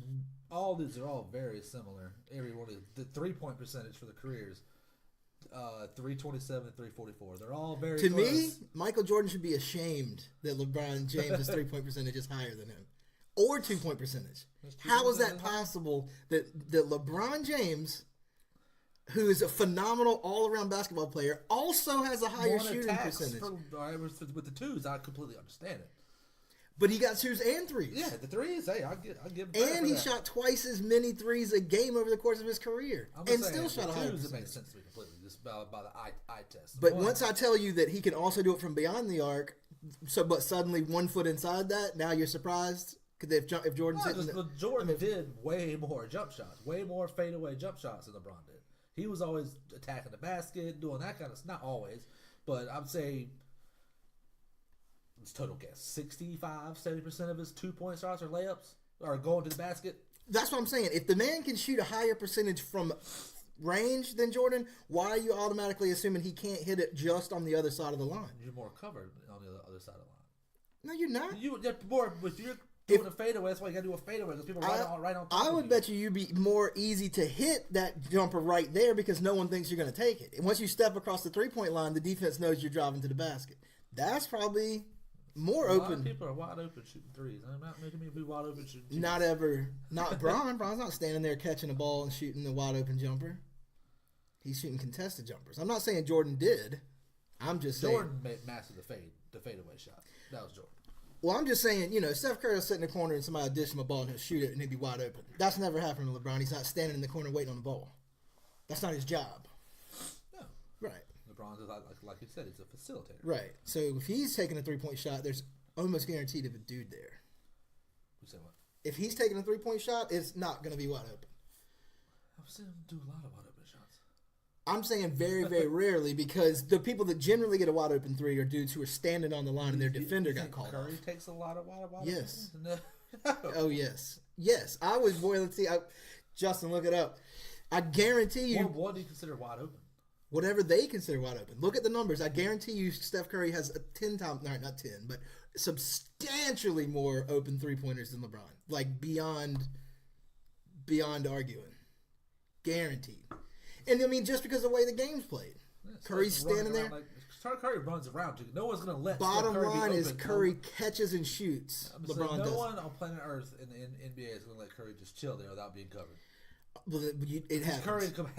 S2: All these are all very similar. Every one of the 3-point percentage for the careers, 327 and 344. They're all very close. To me,
S1: Michael Jordan should be ashamed that LeBron James' 3-point percentage is higher than him. Or 2-point percentage. How is that possible that LeBron James, who is a phenomenal all-around basketball player, also has a higher shooting percentage?
S2: With the twos, I completely understand it.
S1: But he got twos and threes.
S2: Yeah, the threes, hey, I'll give him
S1: and he shot twice as many threes a game over the course of his career. And still shot a higher percentage.
S2: It makes sense to me completely, just by the eye test.
S1: But once I tell you that he can also do it from beyond the arc, but suddenly 1 foot inside that, now you're surprised? If Jordan's
S2: Jordan did way more jump shots, way more fadeaway jump shots than LeBron did. He was always attacking the basket, doing that kind of stuff. Not always, but I'd say it's total guess 65-70% of his 2-point shots or layups are going to the basket.
S1: That's what I'm saying. If the man can shoot a higher percentage from range than Jordan, why are you automatically assuming he can't hit it just on the other side of the line?
S2: You're more covered on the other side of the line.
S1: No, you're not.
S2: You're more if you're doing a fadeaway. That's why you got to do a fadeaway because people right on top
S1: I would bet you'd be more easy to hit that jumper right there because no one thinks you're going to take it. And once you step across the 3-point line, the defense knows you're driving to the basket. That's probably more open. A lot of
S2: people are wide open shooting threes. I'm not making me be wide open shooting twos.
S1: Not ever. Not Bron. Bron's not standing there catching a ball and shooting the wide open jumper. He's shooting contested jumpers. I'm not saying Jordan did. I'm just saying
S2: Jordan mastered the fadeaway shot. That was Jordan.
S1: Well, I'm just saying, Steph Curry will sit in the corner and somebody will dish him a ball and he'll shoot it and he'll be wide open. That's never happened to LeBron. He's not standing in the corner waiting on the ball. That's not his job.
S2: No.
S1: Right.
S2: LeBron's, like you said, he's a facilitator.
S1: Right. So if he's taking a 3-point shot, there's almost guaranteed of a dude there.
S2: You say what?
S1: If he's taking a 3-point shot, it's not going to be wide open.
S2: I've seen him do a lot of wide open shots.
S1: I'm saying very, very rarely because the people that generally get a wide open 3 are dudes who are standing on the line and their defender got called
S2: Curry
S1: off.
S2: Takes a lot of wide open.
S1: Yes.
S2: No.
S1: Oh, yes. Yes. I was boiling. See, Justin, look it up. I guarantee you.
S2: What do you consider wide open?
S1: Whatever they consider wide open. Look at the numbers. I guarantee you Steph Curry has a 10 times, not 10, but substantially more open 3-pointers than LeBron. Like beyond arguing. Guaranteed. And I mean, just because of the way the game's played. Yeah, Curry's standing there.
S2: Curry runs around. No one's going to let
S1: Bottom line is Curry catches and shoots. LeBron does.
S2: No one on planet Earth in the NBA is going to let Curry just chill there without being covered.
S1: Well, it happens.
S2: Curry come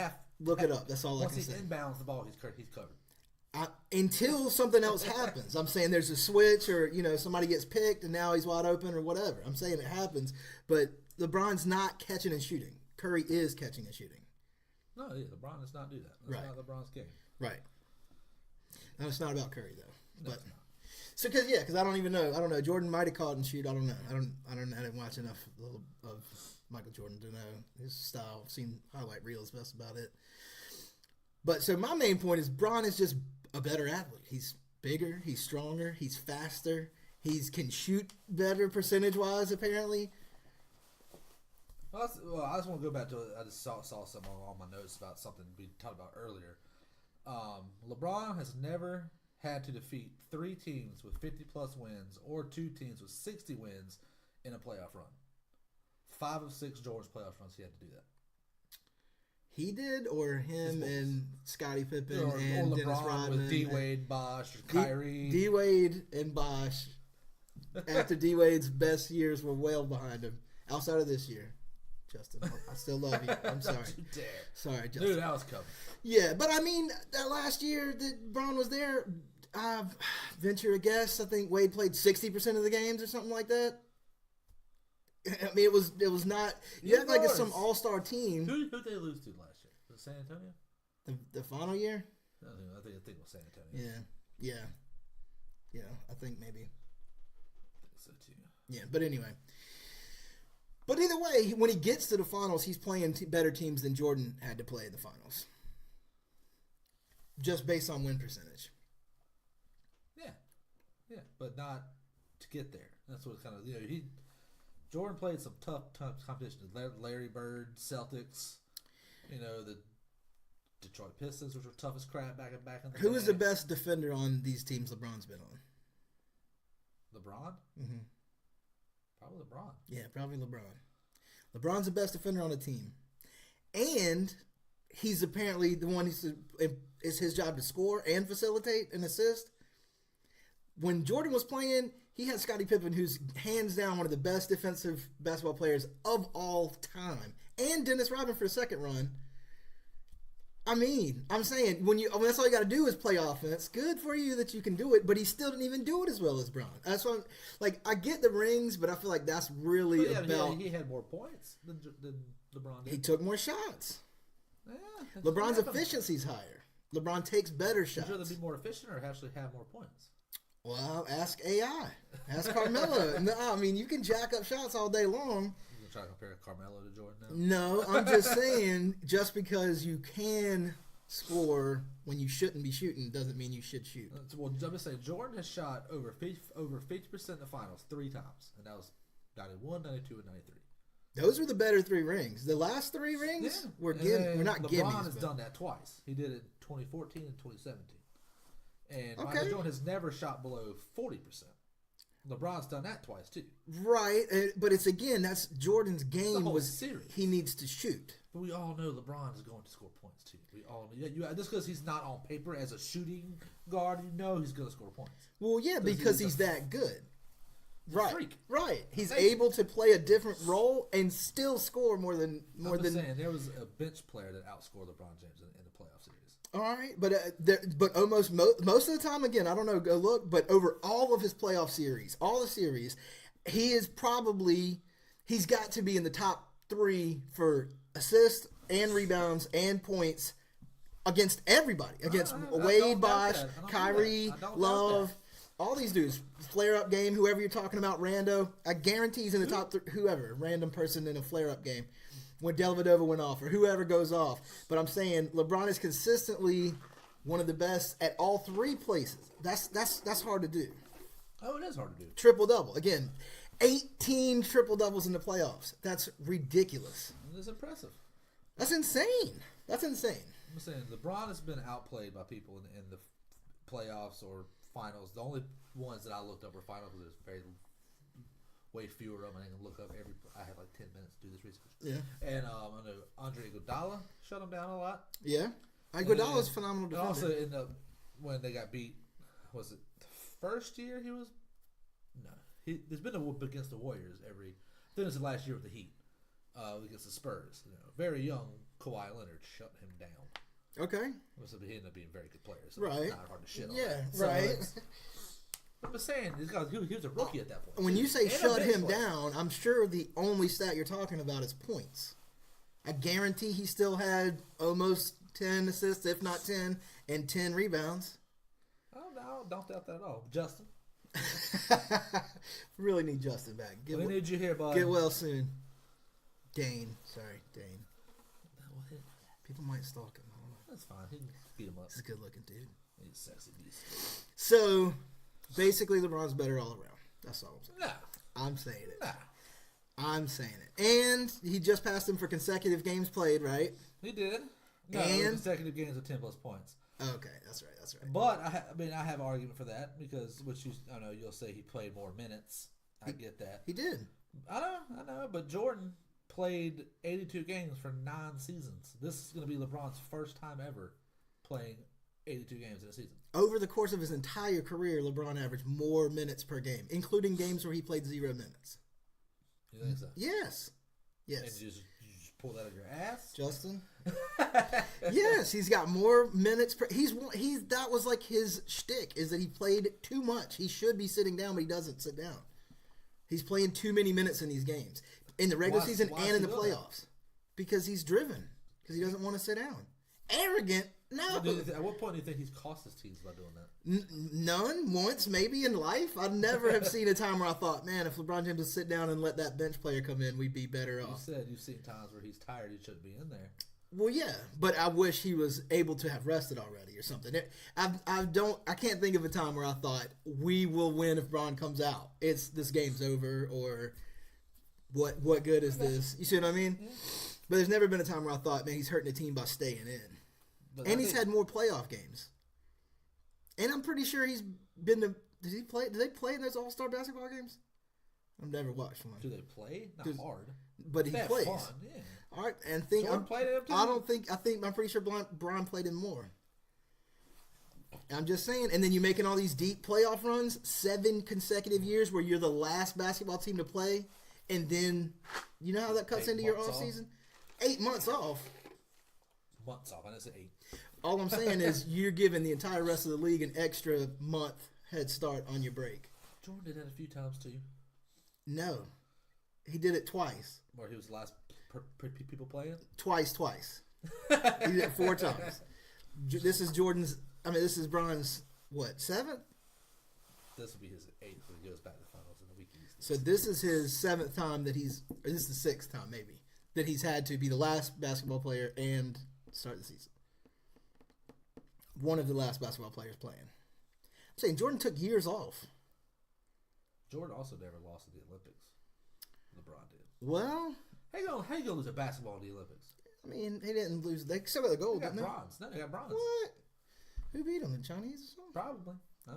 S1: Look it up. That's all I can say.
S2: Once he inbounds the ball, he's covered.
S1: Until something else happens. I'm saying there's a switch or, somebody gets picked and now he's wide open or whatever. I'm saying it happens. But LeBron's not catching and shooting. Curry is catching and shooting.
S2: No, yeah, LeBron does not do that. That's not LeBron's game.
S1: Right. No, it's not about Curry though.
S2: No,
S1: But so because I don't even know. I don't know. Jordan might have caught and shoot. I don't know. I didn't watch enough of Michael Jordan to know his style. I've seen highlight reels. That's about it. But so my main point is Bron is just a better athlete. He's bigger. He's stronger. He's faster. He can shoot better percentage wise. Apparently.
S2: Well, I just want to go back to. I just saw something on my notes about something we talked about earlier. LeBron has never had to defeat 3 teams with 50-plus wins or 2 teams with 60 wins in a playoff run. 5 of 6 Jordan's playoff runs, he had to do that.
S1: He did, or him and Scottie Pippen
S2: or
S1: and
S2: LeBron
S1: Dennis Rodman
S2: with D Wade, Bosh, Kyrie.
S1: D Wade and Bosh. After D Wade's best years were well behind him, outside of this year. Justin, I still love you. I'm sorry.
S2: Don't you dare.
S1: Sorry, Justin.
S2: Dude, that was coming.
S1: Yeah, but I mean, that last year that Bron was there, venture a guess, I think Wade played 60% of the games or something like that. I mean, it was not. You act like it's some all-star team.
S2: Who did they lose to last year? Was it San Antonio?
S1: The final year?
S2: I think it was San Antonio.
S1: Yeah. I think maybe.
S2: I think so too.
S1: Yeah, but anyway. But either way, when he gets to the finals, he's playing better teams than Jordan had to play in the finals. Just based on win percentage.
S2: Yeah, but not to get there. That's what it's kind of, Jordan played some tough competition. Larry Bird, Celtics, the Detroit Pistons, which were tough as crap back in the
S1: Who
S2: day.
S1: is the best defender on these teams LeBron's been on?
S2: LeBron?
S1: Mm-hmm.
S2: Probably LeBron.
S1: Yeah, probably LeBron. LeBron's the best defender on the team. And he's apparently the one it's his job to score and facilitate and assist. When Jordan was playing, he had Scottie Pippen, who's hands down one of the best defensive basketball players of all time. And Dennis Rodman for the second run. I mean, I'm saying, when that's all you got to do is play offense. Good for you that you can do it, but he still didn't even do it as well as Bron. That's why, I get the rings, but I feel like that's really about.
S2: He had more points than LeBron did.
S1: He took more shots.
S2: Yeah,
S1: LeBron's efficiency's higher. LeBron takes better shots.
S2: Would you rather be more efficient or actually have more points?
S1: Well, ask AI. Ask Carmelo. No, I mean, you can jack up shots all day long.
S2: You're trying to compare Carmelo to Jordan now?
S1: No, I'm just saying, just because you can score when you shouldn't be shooting doesn't mean you should shoot.
S2: Well, I'm just saying, Jordan has shot over 50% in the finals 3 times, and that was 91, 92, and 93. Those
S1: were the better 3 rings. The last 3 rings we're not
S2: LeBron
S1: giving.
S2: LeBron has done that twice. He did it in 2014 and 2017. And Michael Jordan has never shot below 40%. LeBron's done that twice too.
S1: Right, but it's that's Jordan's game
S2: series.
S1: He needs to shoot.
S2: But we all know LeBron is going to score points too. We all know. Just because he's not on paper as a shooting guard, he's going to score points.
S1: Well, yeah, because he's that good. Right,
S2: freak.
S1: Right. He's able to play a different role and still score more than.
S2: Saying there was a bench player that outscored LeBron James in the playoff series.
S1: All right, but almost most of the time, again, I don't know, go look, but over all of his playoff series, all the series, he's got to be in the top 3 for assists and rebounds and points against everybody, against Wade, Bosh, Kyrie, Love, all these dudes, flare-up game, whoever you're talking about, Rando, I guarantee he's in the top 3, whoever, random person in a flare-up game. When Dellavedova went off or whoever goes off. But I'm saying LeBron is consistently one of the best at all 3 places. That's hard to do.
S2: Oh, it is hard to do.
S1: Triple-double. Again, 18 triple-doubles in the playoffs. That's ridiculous.
S2: It's impressive.
S1: That's insane. I'm
S2: saying LeBron has been outplayed by people in the playoffs or finals. The only ones that I looked up were finals because there's way fewer of them. I can look up I have 10 minutes to do this research.
S1: Yeah.
S2: And I know Andre Iguodala shut him down a lot.
S1: Yeah. Iguodala's phenomenal defender.
S2: And also when they got beat, was it the first year he was? No. There's been a whoop against the Warriors I think it was the last year with the Heat against the Spurs. Very young Kawhi Leonard shut him down.
S1: Okay.
S2: So he ended up being a very good player. So
S1: right.
S2: It's not hard to shit on.
S1: Yeah,
S2: So
S1: right.
S2: I'm just saying, he was a rookie at that point.
S1: When you say shut him down, I'm sure the only stat you're talking about is points. I guarantee he still had almost 10 assists, if not 10, and 10 rebounds.
S2: Oh, no, don't doubt that at all. Justin?
S1: Really need Justin back.
S2: We need you here, bud.
S1: Get well soon. Dane. Sorry, Dane. People might stalk him.
S2: That's fine. He can beat him up.
S1: He's a good looking dude.
S2: He's a sexy beast.
S1: So, basically, LeBron's better all around. That's all I'm saying.
S2: Nah.
S1: I'm saying it.
S2: Nah.
S1: I'm saying it. And he just passed him for consecutive games played, right?
S2: He did. No,
S1: and
S2: consecutive games with 10 plus points.
S1: Okay, that's right.
S2: But I have an argument for that because I know you'll say he played more minutes. I get that.
S1: He did.
S2: I know. But Jordan played 82 games for 9 seasons. This is going to be LeBron's first time ever playing 82 games in a season.
S1: Over the course of his entire career, LeBron averaged more minutes per game, including games where he played 0 minutes.
S2: You think so?
S1: Yes.
S2: And you just pull that out of your ass,
S1: Justin? Yes, he's got more minutes per. That was like his shtick, is that he played too much. He should be sitting down, but he doesn't sit down. He's playing too many minutes in these games, in the regular season and in the playoffs, because he's driven, because he doesn't want to sit down. Arrogant. No.
S2: At what point do you think he's cost his teams by doing that?
S1: None. Once, maybe in life. I never have seen a time where I thought, man, if LeBron James would sit down and let that bench player come in, we'd be better off.
S2: You said you've seen times where he's tired, he shouldn't be in there.
S1: Well, yeah, but I wish he was able to have rested already or something. I can't think of a time where I thought we will win if Bron comes out. It's this game's over, or what good is this? You see what I mean? Mm-hmm. But there's never been a time where I thought, man, he's hurting the team by staying in. But and he's had more playoff games. And I'm pretty sure he's been to. Did they play in those All-Star basketball games? I've never watched one.
S2: Do they play? Not hard.
S1: But he plays. Fun, yeah. All right, and I'm pretty sure Bron played in more. I'm just saying, and then you're making all these deep playoff runs, 7 consecutive years where you're the last basketball team to play, and then you know how that cuts into your off season? 8 months off.
S2: Months off, I didn't say 8.
S1: All I'm saying is you're giving the entire rest of the league an extra month head start on your break.
S2: Jordan did that a few times too.
S1: No, he did it twice.
S2: Where he was the last people playing?
S1: Twice. He did it 4 times. This is Bron's, 7th?
S2: This will be his 8th when he goes back to the finals in the week.
S1: So this is his 7th time that this is the 6th time maybe, that he's had to be the last basketball player and start the season. One of the last basketball players playing. I'm saying Jordan took years off.
S2: Jordan also never lost at the Olympics. LeBron did.
S1: Well,
S2: how you gonna lose a basketball in the Olympics?
S1: I mean, he didn't lose. They still got the gold.
S2: They got bronze. No, they got bronze.
S1: What? Who beat them? The Chinese or something?
S2: Probably. I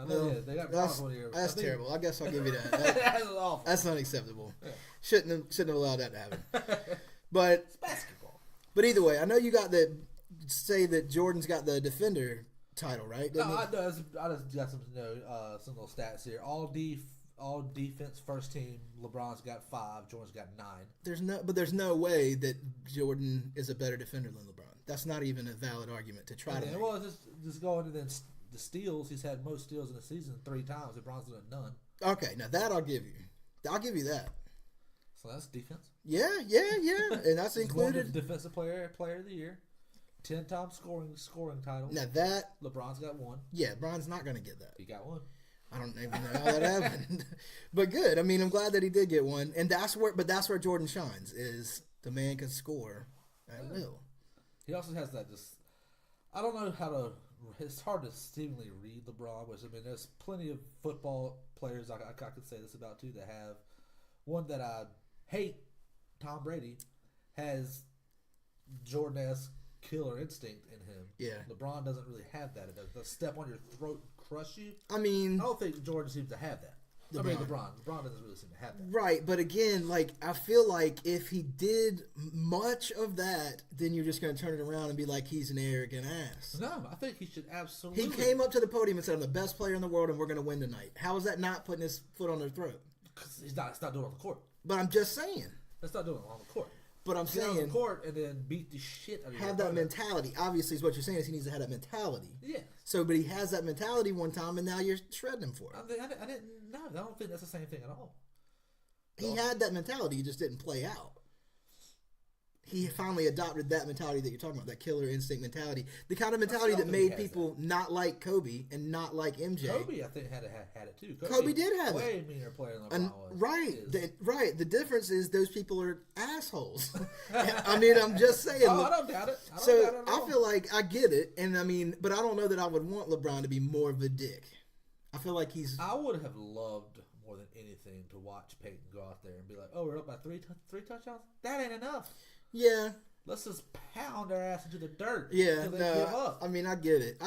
S2: don't know. They got bronze one year.
S1: That's terrible. I guess I'll give you that.
S2: That's awful.
S1: That's unacceptable. Yeah. Shouldn't have allowed that to happen. But
S2: it's basketball.
S1: But either way, I know you got say that Jordan's got the defender title, right?
S2: I just got some little stats here. All defense first team. LeBron's got 5. Jordan's got 9.
S1: There's no way that Jordan is a better defender than LeBron. That's not even a valid argument to try to make.
S2: Well, just going into the steals. He's had most steals in the season 3 times. LeBron's done none.
S1: Okay, now that I'll give you. I'll give you that.
S2: So that's defense.
S1: Yeah, and that's included
S2: defensive player of the year. 10 times scoring title.
S1: Now that
S2: LeBron's got 1.
S1: Yeah, Bron's not going to get that.
S2: He got 1.
S1: I don't even know how that happened, but good. I mean, I'm glad that he did get 1, and that's where Jordan shines. Is the man can score at will.
S2: He also has that I don't know how to. It's hard to seemingly read LeBron, which I mean, there's plenty of football players I could say this about too that have one that I hate. Tom Brady has Jordan-esque killer instinct in him.
S1: Yeah.
S2: LeBron doesn't really have that. It does step on your throat, crush you.
S1: I mean,
S2: I don't think Jordan seems to have that. LeBron doesn't really seem to have that.
S1: Right, but again, I feel like if he did much of that, then you're just going to turn it around and be like he's an arrogant ass.
S2: No, I think he should absolutely.
S1: He came up to the podium and said, "I'm the best player in the world, and we're going to win tonight." How is that not putting his foot on their throat?
S2: Because it's not doing it on the court.
S1: But I'm just saying.
S2: Let's not do it on the court.
S1: But I'm saying,
S2: on the court and then beat the shit out of
S1: have that mentality. Obviously, is what you're saying is he needs to have that mentality.
S2: Yeah.
S1: So, but he has that mentality one time, and now you're shredding him for it.
S2: I didn't know. I don't think that's the same thing at all.
S1: He had that mentality. He just didn't play out. he finally adopted that mentality that you're talking about, that killer instinct mentality, the kind of mentality that made people not like Kobe and not like MJ.
S2: Kobe, I think, had it too.
S1: Kobe did have
S2: way
S1: it.
S2: Meaner player than LeBron was.
S1: Right. The difference is those people are assholes. I mean, I'm just saying.
S2: Oh, I don't doubt it.
S1: I feel like I get it, and I mean, but I don't know that I would want LeBron to be more of a dick. I feel like he's.
S2: I would have loved more than anything to watch Peyton go out there and be like, "Oh, we're up by three touchdowns. That ain't enough."
S1: Yeah.
S2: Let's just pound their ass into the dirt.
S1: Yeah,
S2: until they give up.
S1: I mean, I get it.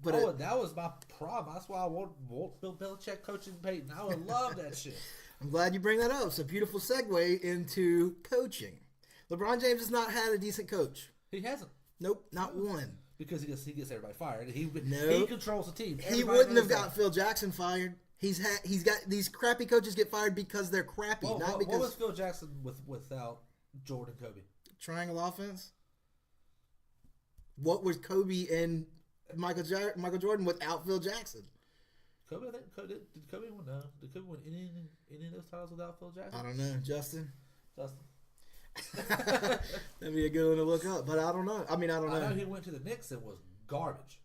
S1: But
S2: that was my problem. That's why I want Bill Belichick coaching Peyton. I would love that shit.
S1: I'm glad you bring that up. It's a beautiful segue into coaching. LeBron James has not had a decent coach.
S2: He hasn't.
S1: Nope, not one.
S2: Because he gets everybody fired. He controls the team.
S1: He wouldn't have got Phil Jackson fired. He's got these crappy coaches get fired because they're crappy, not because.
S2: What was Phil Jackson without Jordan, Kobe?
S1: Triangle offense. What was Kobe and Michael Jordan without Phil Jackson?
S2: Kobe, I think did Kobe win? No, did Kobe win any of those titles without Phil Jackson?
S1: I don't know, Justin. That'd be a good one to look up, but I don't know. I mean, I don't know.
S2: I know he went to the Knicks and was garbage.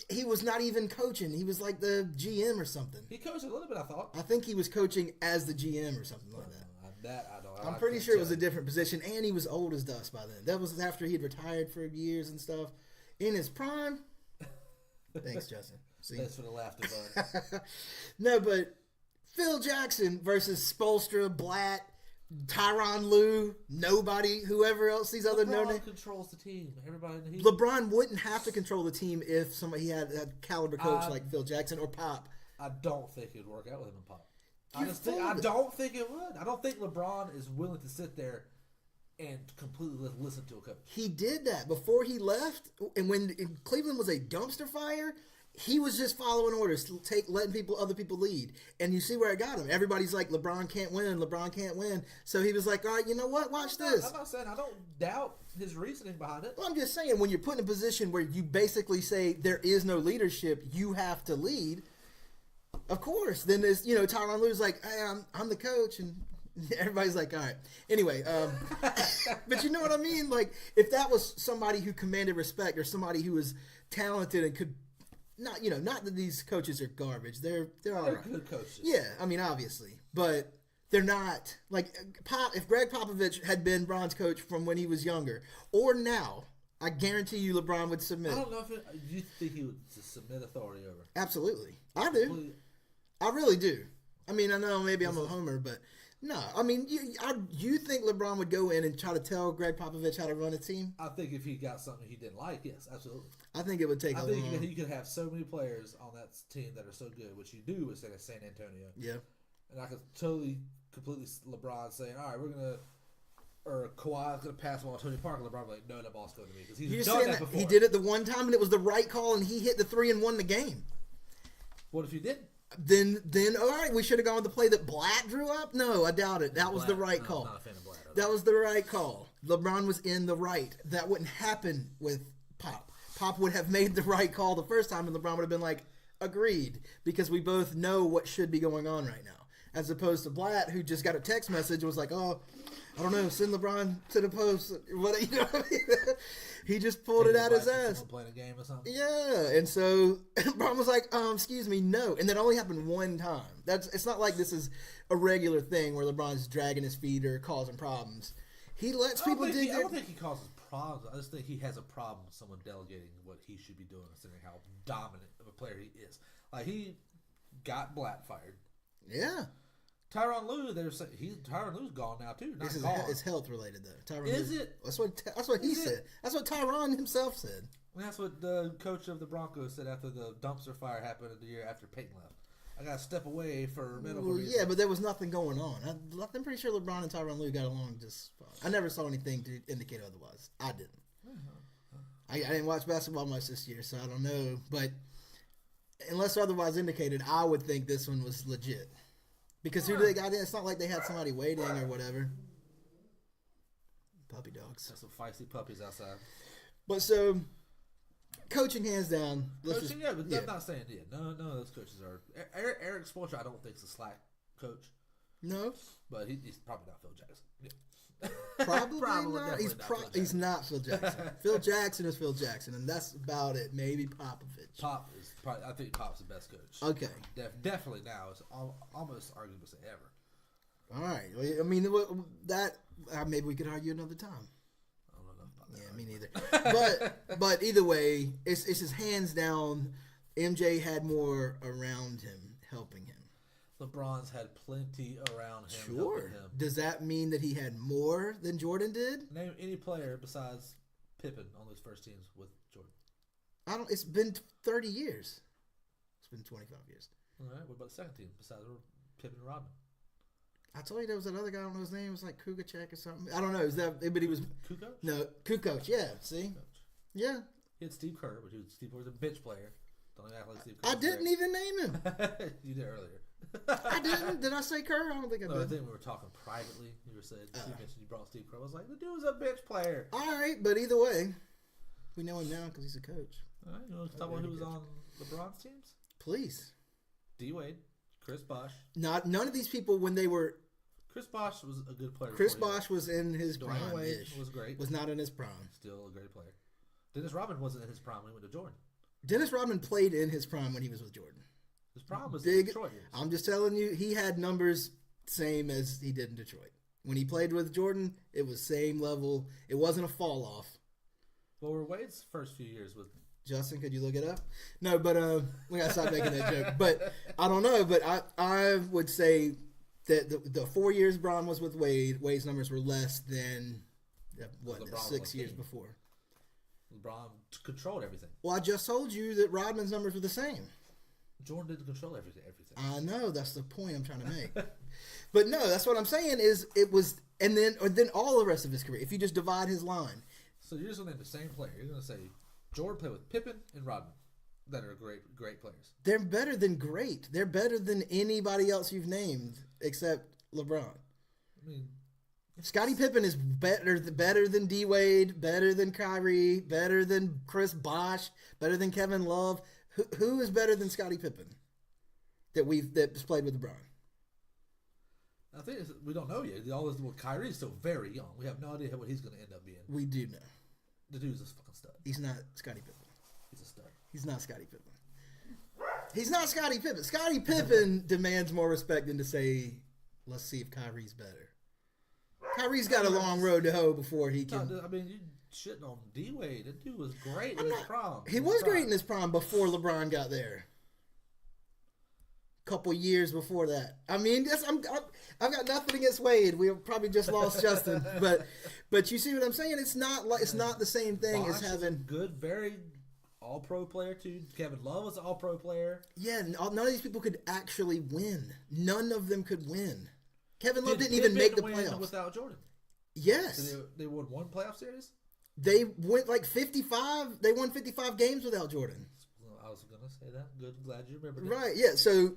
S1: He was not even coaching. He was like the GM or something.
S2: He coached a little bit, I thought.
S1: I think he was coaching as the GM or something like that.
S2: That I don't.
S1: I'm pretty sure it was a different position, and he was old as dust by then. That was after he'd retired for years and stuff. In his prime. Thanks, Justin. See?
S2: Thanks for the laughter, bud.
S1: No, but Phil Jackson versus Spoelstra, Blatt, Tyronn Lue, nobody, whoever else these other
S2: LeBron controls the team.
S1: LeBron wouldn't have to control the team if somebody had a caliber coach like Phil Jackson or Pop.
S2: I don't think it'd work out with him and Pop. I don't think it would. I don't think LeBron is willing to sit there and completely listen to a coach.
S1: He did that before he left, and when Cleveland was a dumpster fire, he was just following orders, letting other people lead. And you see where it got him. Everybody's like, LeBron can't win. So he was like, all right, you know what? Watch this.
S2: I'm not saying I don't doubt his reasoning behind it.
S1: Well, I'm just saying, when you're put in a position where you basically say there is no leadership, you have to lead. Of course. Then there's, Tyronn Lue's like, hey, I'm the coach, and everybody's like, all right. Anyway, but you know what I mean? Like, if that was somebody who commanded respect or somebody who was talented and could not that these coaches are garbage. They're all right.
S2: Good coaches.
S1: Yeah, I mean, obviously, but they're not like if Greg Popovich had been Bron's coach from when he was younger or now, I guarantee you LeBron would submit.
S2: I don't know if you think he would submit authority over.
S1: Absolutely, I do. I really do. I mean, I know maybe I'm a homer, but no. I mean, you think LeBron would go in and try to tell Greg Popovich how to run a team?
S2: I think if he got something he didn't like, yes, absolutely.
S1: I think it would take.
S2: I think you could have so many players on that team that are so good, which you do with San Antonio.
S1: Yeah.
S2: And I could completely LeBron saying, "All right, we're gonna." Or Kawhi's going to pass the ball to Tony Parker. LeBron like, no, that ball's going to me. Because he's done that before.
S1: He did it the one time, and it was the right call, and he hit the 3 and won the game.
S2: What if he didn't?
S1: Then, all right, we should have gone with the play that Blatt drew up? No, I doubt it. That was the right call.
S2: I'm not a fan of Blatt.
S1: That was the right call. LeBron was in the right. That wouldn't happen with Pop. Pop would have made the right call the first time, and LeBron would have been like, agreed, because we both know what should be going on right now. As opposed to Blatt, who just got a text message and was like, oh, I don't know, send LeBron to the post. What, you know what I mean? He just pulled it out his ass.
S2: Playing a game or something.
S1: Yeah, and so LeBron was like, excuse me, no. And that only happened one time. It's not like this is a regular thing where LeBron's dragging his feet or causing problems. He lets people dig
S2: I don't think he causes problems. I just think he has a problem with someone delegating what he should be doing, considering how dominant of a player he is. Like, he got Blatt fired.
S1: Yeah.
S2: Tyronn Lue, Tyronn Lue's gone now too.
S1: It's health related though.
S2: Is it?
S1: That's what he said. That's what Tyronn himself said.
S2: And that's what the coach of the Broncos said after the dumpster fire happened the year after Peyton left. I got to step away for medical reasons.
S1: Yeah, but there was nothing going on. I'm pretty sure LeBron and Tyronn Lue got along just fine. I never saw anything to indicate otherwise. I didn't. I didn't watch basketball much this year, so I don't know. But unless otherwise indicated, I would think this one was legit. Because who they got in? It's not like they had somebody waiting or whatever. Puppy dogs.
S2: There's some feisty puppies outside.
S1: But so, coaching hands down.
S2: But I'm not saying none of those coaches are. Eric Spoelstra, I don't think is a slack coach.
S1: No,
S2: but he's probably not Phil Jackson. Yeah.
S1: Probably
S2: Probably
S1: not.
S2: He's
S1: Not Phil Jackson. Phil Jackson is Phil Jackson, and that's about it. Maybe Popovich.
S2: Pop is probably. I think Pop's the best coach.
S1: Okay.
S2: Definitely now. It's almost arguable to say ever.
S1: All right. I mean, that maybe we could argue another time.
S2: I don't know about that.
S1: Yeah, me neither. but either way, it's just hands down. MJ had more around him, helping him.
S2: LeBron's had plenty around him.
S1: Sure.
S2: Helping him.
S1: Does that mean that he had more than Jordan did?
S2: Name any player besides Pippen on those first teams with Jordan.
S1: It's been 30 years. It's been 25 years.
S2: All right. What about the second team besides Pippen and Rodman?
S1: I told you there was that other guy. I don't know his name. It was like Kugacek or something. I don't know. But he was
S2: Kukoc?
S1: No, Kukoc. Yeah. See.
S2: Kukoc.
S1: Yeah.
S2: He had Steve Kerr, but Steve Kerr was a bench player. Don't even act like Steve Kerr.
S1: I didn't even name him.
S2: You did earlier.
S1: I didn't. Did I say Kerr? I don't think I did.
S2: I think we were talking privately. You were saying you mentioned you brought Steve Kerr. I was like, the dude was a bench player.
S1: All right, but either way, we know him now because he's a coach.
S2: All right, you want to talk about who was on LeBron's teams?
S1: Please.
S2: D Wade, Chris Bosh.
S1: None of these people when they were.
S2: Chris Bosh was a good player.
S1: Chris Bosh was in his
S2: Dwayne
S1: prime.
S2: Wade was great.
S1: Was not in his prime.
S2: Still a great player. Dennis Rodman wasn't in his prime when he went to Jordan.
S1: Dennis Rodman played in his prime when he was with Jordan.
S2: His prime was
S1: big.
S2: in Detroit years.
S1: I'm just telling you, he had numbers same as he did in Detroit. When he played with Jordan, it was same level. It wasn't a fall off.
S2: What were Wade's first few years with?
S1: Justin, could you look it up? No, but we gotta stop making that joke. But I don't know. But I would say that the 4 years Bron was with Wade, Wade's numbers were less than the 6 years before.
S2: LeBron controlled everything.
S1: Well, I just told you that Rodman's numbers were the same.
S2: Jordan didn't control everything.
S1: I know, that's the point I'm trying to make. But no, that's what I'm saying is it was, and then all the rest of his career. If you just divide his line.
S2: So you're just going to name the same player. You're going to say Jordan played with Pippen and Rodman, that are great players. They're
S1: better than great. They're better than anybody else you've named except LeBron.
S2: I mean,
S1: Scottie Pippen is better than D Wade, better than Kyrie, better than Chris Bosh, better than Kevin Love. Who is better than Scottie Pippen that's played with LeBron?
S2: I think we don't know yet. Kyrie's still very young. We have no idea what he's going to end up being.
S1: We do know.
S2: The dude's a fucking stud.
S1: He's not Scottie Pippen.
S2: He's a stud.
S1: He's not Scottie Pippen. He's not Scottie Pippen. Scottie Pippen demands more respect than to say, let's see if Kyrie's better. Kyrie's got a long road to hoe before he can.
S2: I mean, you shitting on D Wade. That dude was great in his prime.
S1: He was great in his prime before LeBron got there. Couple years before that. I mean, I've got nothing against Wade. We probably just lost Justin, but you see what I'm saying? It's not the same thing
S2: Bosh
S1: as having
S2: good, very all-pro player too. Kevin Love was an all-pro player.
S1: Yeah, none of these people could actually win. None of them could win. Kevin Love didn't even make the playoffs
S2: without Jordan.
S1: Yes,
S2: so they won one playoff series.
S1: They went like 55. They won 55 games without Jordan.
S2: I was gonna say that. Good, glad you remembered that.
S1: Right, yeah. So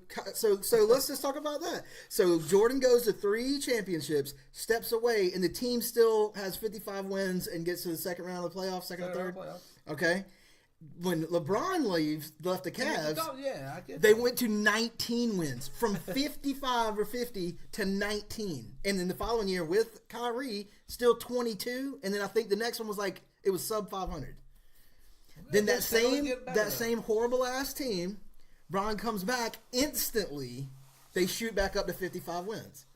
S1: let's just talk about that. So Jordan goes to 3 championships, steps away, and the team still has 55 wins and gets to the second round of the playoffs, second or third. Okay. When LeBron left the Cavs, they went to 19 wins from 55 or 50 to 19, and then the following year with Kyrie, still 22, and then I think the next one was it was sub 500. Then that same horrible ass team, Bron comes back instantly. They shoot back up to 55 wins.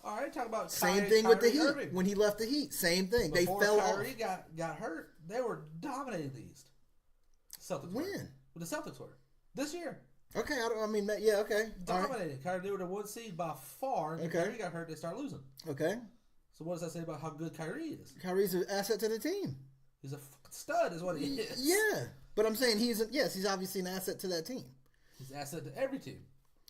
S2: All right, talk about
S1: same thing with the Heat Irving. When he left the Heat. Same thing.
S2: Before
S1: they fell
S2: Kyrie
S1: off.
S2: got hurt. They were dominating the East. Celtics.
S1: When?
S2: The Celtics were this year.
S1: Okay, okay.
S2: Dominating. Kyrie, they were the 1 seed by far. And Kyrie got hurt. They start losing.
S1: Okay.
S2: So what does that say about how good Kyrie is?
S1: Kyrie's an asset to the team.
S2: He's a stud, is what he is.
S1: Yeah, but I'm saying he's obviously an asset to that team.
S2: He's an asset to every team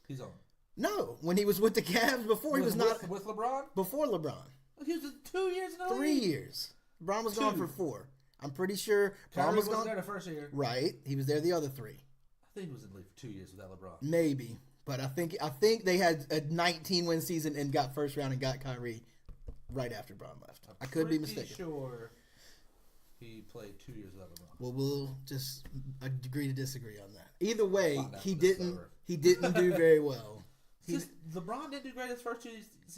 S2: he's on.
S1: No, when he was with the Cavs before, he was not
S2: with LeBron.
S1: Before LeBron,
S2: he was 2 years in the
S1: 3
S2: league.
S1: years. LeBron was gone for 4. I'm pretty sure
S2: Kyrie was gone there the first year.
S1: Right, he was there the other 3.
S2: I think he was in the league for 2 years without LeBron.
S1: Maybe, but I think they had a 19-win season and got first round and got Kyrie right after LeBron left. I could be mistaken.
S2: Sure. He played 2 years without LeBron.
S1: Well, we'll just agree to disagree on that. Either way, he didn't do very well
S2: LeBron didn't do great his first 2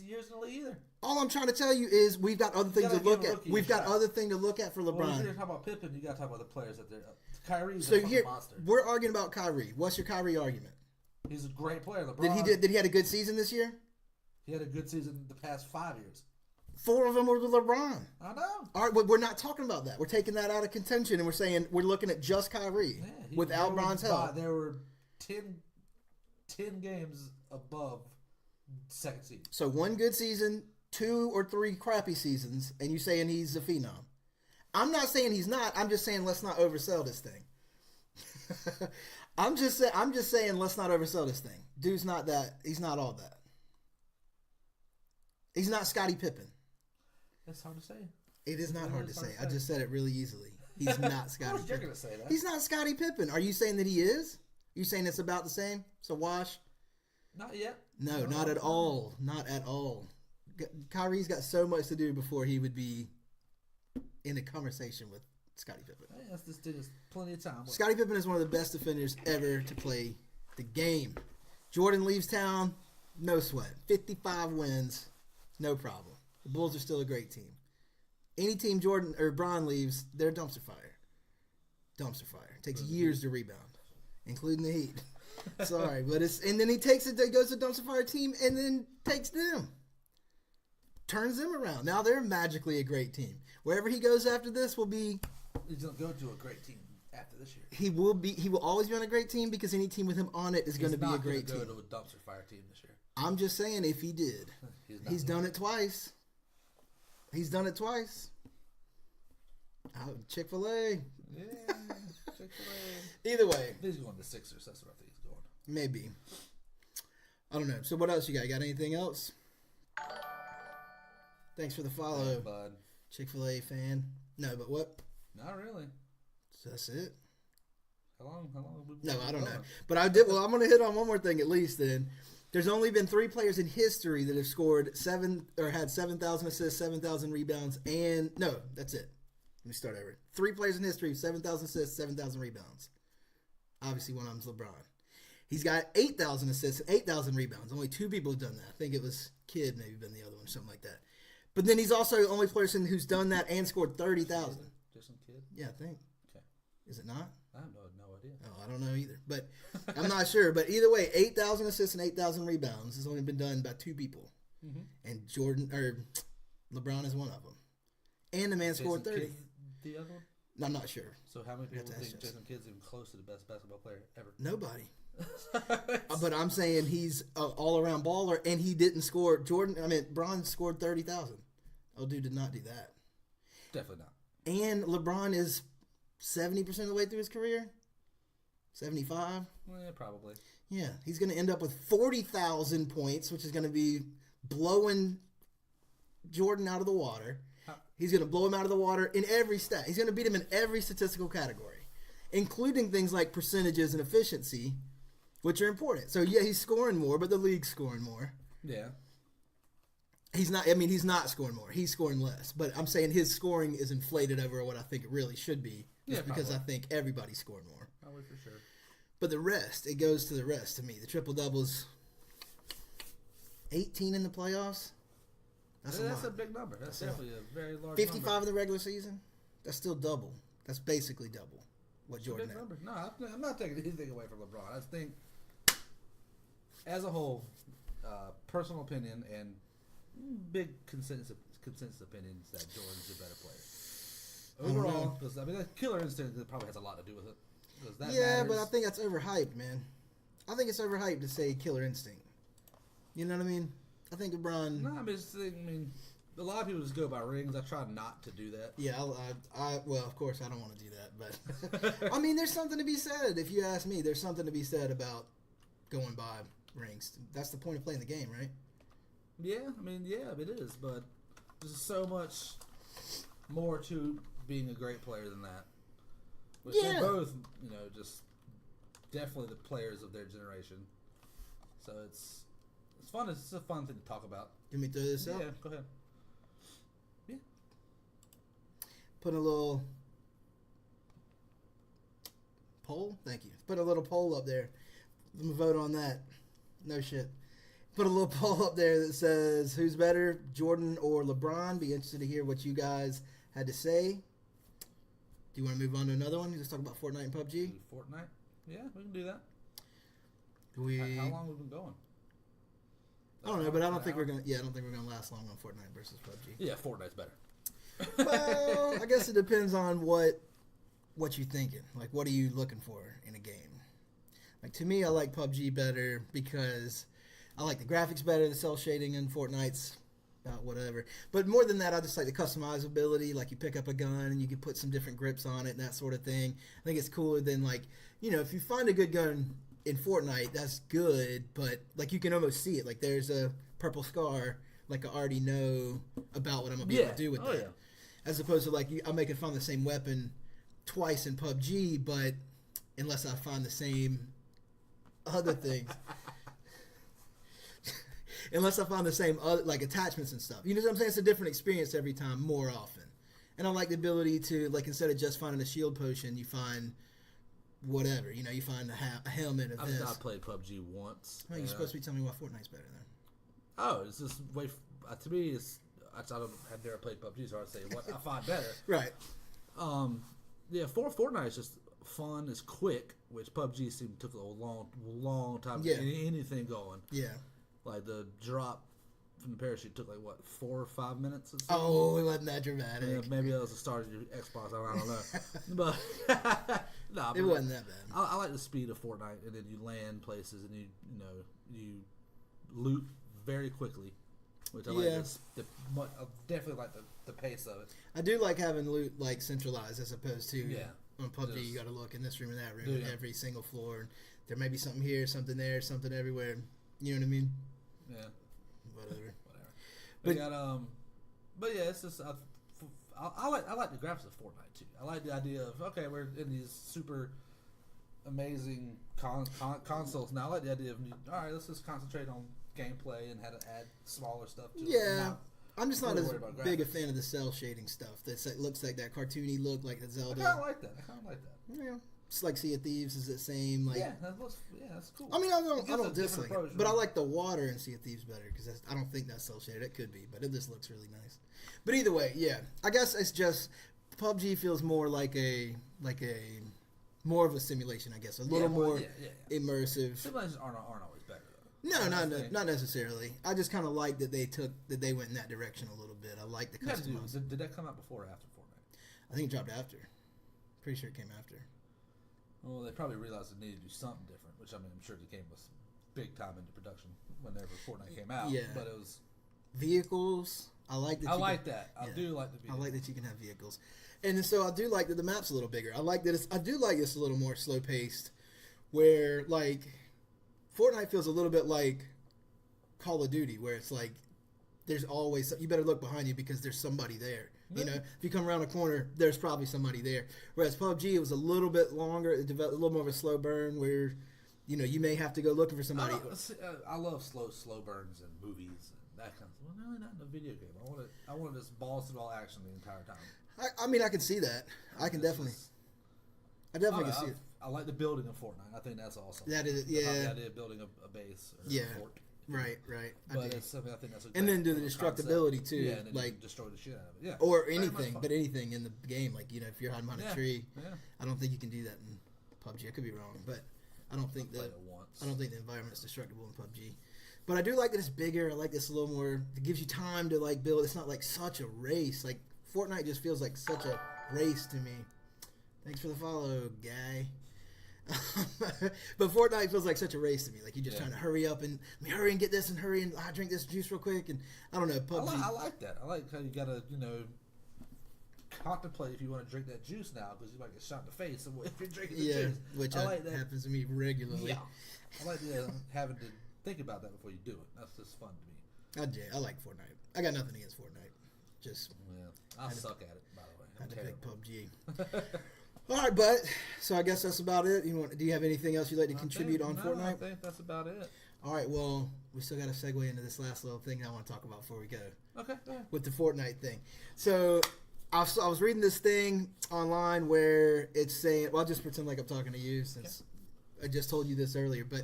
S2: years in the league either.
S1: All I'm trying to tell you is we've got other things to look at. We've got other thing to look at for LeBron.
S2: Well, if you're talking about Pippen, you got to talk about the players that they're. Kyrie's
S1: so
S2: a fucking monster.
S1: We're arguing about Kyrie. What's your Kyrie argument?
S2: He's a great player. LeBron.
S1: Did he had a good season this year?
S2: He had a good season the past 5 years.
S1: 4 of them were with LeBron.
S2: I know.
S1: All right, we're not talking about that. We're taking that out of contention, and we're saying we're looking at just Kyrie without Bron's help.
S2: There were 10 games above second seed.
S1: So 1 good season, 2 or 3 crappy seasons, and you saying he's a phenom. I'm not saying he's not. I'm just saying let's not oversell this thing. I'm just saying let's not oversell this thing. Dude's not that. He's not all that. He's not Scottie Pippen.
S2: That's hard to say.
S1: It is not hard to say. I just said it really easily. He's not Scottie Pippen.
S2: You're going to say that.
S1: He's not Scottie Pippen. Are you saying that he is? Are you saying it's about the same? It's a wash?
S2: Not yet.
S1: No, not at all. Not at all. Kyrie's got so much to do before he would be in a conversation with Scottie Pippen.
S2: Hey, that's just plenty of time.
S1: Scottie Pippen is one of the best defenders ever to play the game. Jordan leaves town, no sweat. 55 wins, no problem. The Bulls are still a great team. Any team Jordan or Bron leaves, they're dumpster fire. Dumpster fire. It takes years to rebound, including the Heat. Sorry, but and then he goes to dumpster fire team and then takes them. Turns them around. Now they're magically a great team. Wherever he goes after this will be.
S2: He's going to go to a great team after this year.
S1: He will always be on a great team because any team with him on it is going to be a great team.
S2: He's not going to go to a dumpster fire team this year.
S1: I'm just saying if he did. He's done it twice. He's done it twice. Chick-fil-A.
S2: Yeah, Chick-fil-A.
S1: Either way.
S2: He's going to Sixers. That's what I think he's going.
S1: Maybe. I don't know. So what else you got? You got anything else? Thanks for the follow.
S2: Hey, bud.
S1: Chick-fil-A fan. No, but what?
S2: Not really.
S1: So that's it?
S2: How long have we been
S1: No, I don't know. But I did. Well, I'm going to hit on one more thing at least then. There's only been 3 players in history that have scored had 7,000 assists, 7,000 rebounds, and no, that's it. Let me start over. 3 players in history, 7,000 assists, 7,000 rebounds. Obviously, one of them's LeBron. He's got 8,000 assists and 8,000 rebounds. Only 2 people have done that. I think it was Kidd, maybe been the other one, something like that. But then he's also the only person who's done that and scored 30,000.
S2: Jason Kidd?
S1: Yeah, I think.
S2: Okay.
S1: Is it not?
S2: I have no idea.
S1: Oh, I don't know either. But I'm not sure. But either way, 8,000 assists and 8,000 rebounds has only been done by 2 people. Mm-hmm. And LeBron is one of them. And the man scored 30.
S2: Kidd's the other one?
S1: No, I'm not sure.
S2: So how many people think Jason Kidd's even close to the best basketball player ever?
S1: Nobody. But I'm saying he's an all-around baller, and he didn't score. Bron scored 30,000. Oh, dude did not do that.
S2: Definitely not.
S1: And LeBron is 70% of the way through his career? 75?
S2: Yeah, probably.
S1: Yeah, he's going to end up with 40,000 points, which is going to be blowing Jordan out of the water. He's going to blow him out of the water in every stat. He's going to beat him in every statistical category, including things like percentages and efficiency, which are important. So, yeah, he's scoring more, but the league's scoring more.
S2: Yeah.
S1: He's not scoring more. He's scoring less. But I'm saying his scoring is inflated over what I think it really should be. Just because I think everybody's scoring more.
S2: Probably for sure.
S1: But the rest, it goes to the rest to me. The triple-doubles, 18 in the playoffs. That's
S2: a big number. That's definitely a very large
S1: 55
S2: number.
S1: in the regular season. That's still double. That's basically double what Jordan had.
S2: Number. No, I'm not taking anything away from LeBron. I think, as a whole, personal opinion and big consensus opinions that Jordan's a better player. Overall, because the killer instinct probably has a lot to do with it. That matters.
S1: But I think that's overhyped, man. I think it's overhyped to say killer instinct. You know what I mean? I think LeBron.
S2: No, a lot of people just go by rings. I try not to do that.
S1: Yeah, well, of course, I don't want to do that, but I mean, there's something to be said. If you ask me, there's something to be said about going by rings. That's the point of playing the game, right?
S2: Yeah, it is, but there's so much more to being a great player than that. Which they're both, just definitely the players of their generation. So it's fun. It's a fun thing to talk about.
S1: Let me throw this out.
S2: Yeah, go ahead. Yeah.
S1: Put a little poll. Thank you. Put a little poll up there. Let me vote on that. No shit. put a little poll up there that says who's better, Jordan or LeBron. Be interested to hear what you guys had to say. Do you want to move on to another one? Just talk about Fortnite and PUBG.
S2: Fortnite? Yeah, we can do that.
S1: How
S2: long have we been going?
S1: I don't know, but I don't think we're gonna. Yeah, I don't think we're gonna last long on Fortnite versus PUBG.
S2: Yeah, Fortnite's better.
S1: Well, I guess it depends on what you're thinking. Like, what are you looking for in a game? Like, to me, I like PUBG better because I like the graphics better. The cell shading in Fortnite's about whatever. But more than that, I just like the customizability. Like, you pick up a gun and you can put some different grips on it and that sort of thing. I think it's cooler than, like, if you find a good gun in Fortnite, that's good. But, like, you can almost see it. Like, there's a purple scar. Like, I already know about what I'm going to be able to do with that. Yeah. As opposed to, like, I may can find the same weapon twice in PUBG, but unless I find the same other things. Unless I find the same like attachments and stuff. You know what I'm saying? It's a different experience every time, more often. And I like the ability to, like, instead of just finding a shield potion, you find whatever. You find a helmet of this.
S2: I've not played PUBG once.
S1: Oh, you're supposed to be telling me why Fortnite's better then.
S2: Oh, it's just way. To me, it's. I've never played PUBG, so I'd say what I find better.
S1: Right.
S2: Yeah, Fortnite is just fun. It's quick, which PUBG took a long time to get anything going.
S1: Yeah.
S2: Like the drop from the parachute took 4 or 5 minutes. Or
S1: oh, it wasn't that dramatic.
S2: Yeah, maybe that was the start of your Xbox. I don't know, but
S1: it wasn't that bad.
S2: I like the speed of Fortnite, and then you land places, and you loot very quickly, which I like. I definitely like the pace of it.
S1: I do like having loot like centralized as opposed to on PUBG. You got to look in this room and that room, and every single floor. There may be something here, something there, something everywhere. You know what I mean?
S2: Yeah.
S1: Whatever.
S2: But yeah, it's just I like the graphics of Fortnite too. I like the idea of we're in these super amazing consoles now. I like the idea of let's just concentrate on gameplay and how to add smaller stuff to it.
S1: Yeah. I'm just not as big a fan of the cell shading stuff. That looks like that cartoony look, like the Zelda.
S2: I kind of like that.
S1: Yeah. It's like Sea of Thieves is the same. Like,
S2: that's cool.
S1: I mean, I don't dislike it, but I like the water in Sea of Thieves better because I don't think that's cell shaded. It could be, but it just looks really nice. But either way, yeah, I guess it's just PUBG feels more like a more of a simulation. I guess a little more immersive.
S2: Simulations aren't always better though.
S1: No, not necessarily. I just kind of like that they went in that direction a little bit. I like the customization.
S2: Did that come out before or after Fortnite?
S1: I think it dropped after. Pretty sure it came after.
S2: Well, they probably realized they needed to do something different, which I'm sure they came with big time into production whenever Fortnite came out.
S1: Yeah.
S2: But it was
S1: vehicles. I like that.
S2: I do like the vehicles.
S1: I like that you can have vehicles, and so I do like that the map's a little bigger. I do like it's a little more slow paced, where like Fortnite feels a little bit like Call of Duty, where it's like there's always you better look behind you because there's somebody there. You know, if you come around a corner, there's probably somebody there. Whereas PUBG, it was a little bit longer. It developed a little more of a slow burn where, you may have to go looking for somebody.
S2: I love slow burns in movies and that kind of stuff. Well, no, not in a video game. I want this balls to all action the entire time.
S1: I mean, I can see that. I definitely can see it.
S2: I like the building of Fortnite. I think that's awesome.
S1: That is, yeah.
S2: The idea of building a base or a fort.
S1: Right.
S2: But it's something I think that's a
S1: and then do the destructibility too,
S2: and then like destroy the shit out of it. Yeah,
S1: or anything, but anything in the game, like if you're hiding behind a tree, I don't think you can do that in PUBG. I could be wrong, but I don't think the environment is destructible in PUBG. But I do like that it's bigger. I like this a little more. It gives you time to like build. It's not like such a race. Like Fortnite just feels like such a race to me. Thanks for the follow, guy. But Fortnite feels like such a race to me. Like you're just trying to hurry up and hurry and get this and hurry and drink this juice real quick. And I don't know. PUBG.
S2: I like that. I like how you gotta contemplate if you want to drink that juice now because you might get shot in the face if you're drinking the juice.
S1: Which happens to me regularly.
S2: Yeah, I like having to think about that before you do it. That's just fun to me.
S1: I like Fortnite. I got nothing against Fortnite. Just
S2: I suck at it, by the way.
S1: I had to pick PUBG. All right, but so I guess that's about it. Do you have anything else you'd like to contribute on Fortnite?
S2: I think that's about it.
S1: All right, well, we still got to segue into this last little thing I want to talk about before we go.
S2: Okay, go ahead.
S1: With the Fortnite thing. So I was reading this thing online where it's saying, well, I'll just pretend like I'm talking to you since I just told you this earlier, but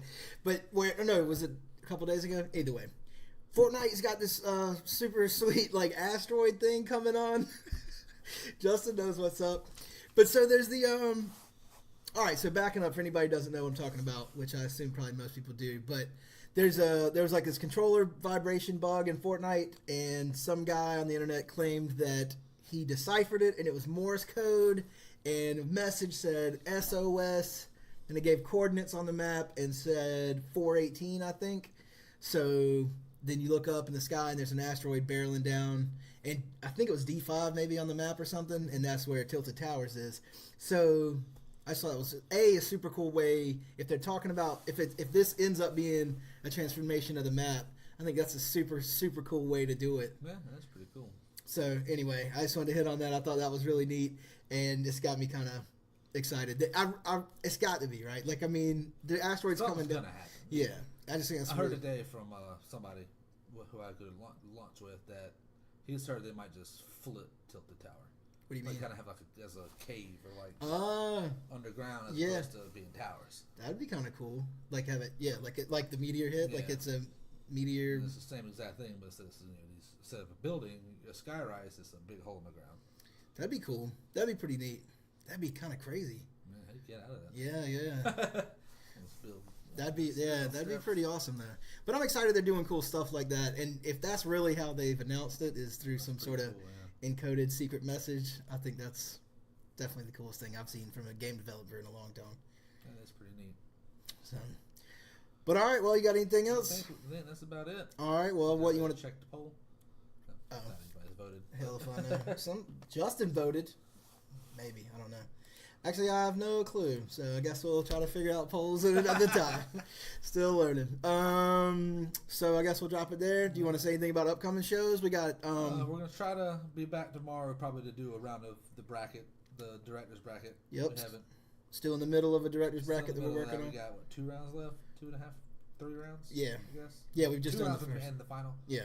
S1: was it couple days ago. Either way, Fortnite's got this super sweet like asteroid thing coming on. Justin knows what's up. But so there's the all right, so backing up for anybody who doesn't know what I'm talking about, which I assume probably most people do, but there was like this controller vibration bug in Fortnite, and some guy on the internet claimed that he deciphered it and it was Morse code, and a message said SOS, and it gave coordinates on the map and said 418, I think. So then you look up in the sky and there's an asteroid barreling down, and I think it was D5 maybe on the map or something, and that's where Tilted Towers is. So I just thought it was a super cool way. If they're talking about if this ends up being a transformation of the map, I think that's a super cool way to do it.
S2: Yeah, that's pretty cool.
S1: So anyway, I just wanted to hit on that. I thought that was really neat, and it's got me kind of excited. It's got to be right. Like I mean, the asteroid's coming down.
S2: Gonna happen.
S1: Yeah, I just think that's.
S2: I heard today from somebody who I could lunch with that he's heard they might just flip Tilted Tower.
S1: What do you mean?
S2: Kind of have like as a cave or like underground as opposed to being towers.
S1: That'd be kind of cool. Like have it, like the meteor hit, like it's a meteor.
S2: And it's the same exact thing, but instead of a building, a skyrise, it's a big hole in the ground.
S1: That'd be cool. That'd be pretty neat. That'd be kind of crazy.
S2: Man, how do you get out of that?
S1: Yeah. That'd be pretty awesome though. But I'm excited they're doing cool stuff like that, and if that's really how they've announced it is through some sort of encoded secret message, I think that's definitely the coolest thing I've seen from a game developer in a long time.
S2: Yeah, that's pretty neat.
S1: So, but all right, well, you got anything else?
S2: I think that's about it.
S1: All right, well, what you want to
S2: check the poll?
S1: Oh,
S2: anybody's voted.
S1: Hell if I know. Justin voted. Maybe, I don't know. Actually, I have no clue, so I guess we'll try to figure out polls at another time. Still learning. So I guess we'll drop it there. Do you want to say anything about upcoming shows? We got.
S2: We're gonna try to be back tomorrow, probably to do a round of the bracket, the director's bracket.
S1: Yep. We haven't. Still in the middle of a director's bracket that we're working on.
S2: We got 2 rounds left, 2.5, 3 rounds.
S1: Yeah.
S2: I guess.
S1: Yeah, we've just
S2: 2
S1: done
S2: rounds
S1: the first.
S2: and the final.
S1: Yeah.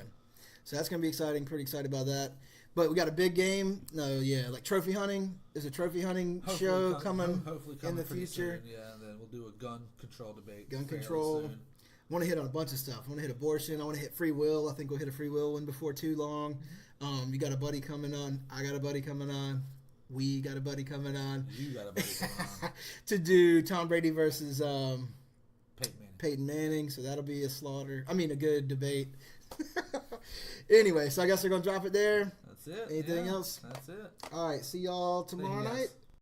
S1: So that's gonna be exciting. Pretty excited about that. But we got a big game. No, yeah, like trophy hunting. There's a trophy hunting show coming in the future.
S2: Soon, yeah, and then we'll do a gun control debate.
S1: Gun control. I want to hit on a bunch of stuff. I want to hit abortion. I want to hit free will. I think we'll hit a free will one before too long. You got a buddy coming on. I got a buddy coming on. We got a buddy coming on.
S2: You got a buddy coming on.
S1: To do Tom Brady versus
S2: Peyton
S1: Manning. So that'll be a slaughter. I mean, a good debate. Anyway, so I guess we're going to drop it there.
S2: That's it.
S1: Anything else?
S2: That's it.
S1: All right. See y'all tomorrow night.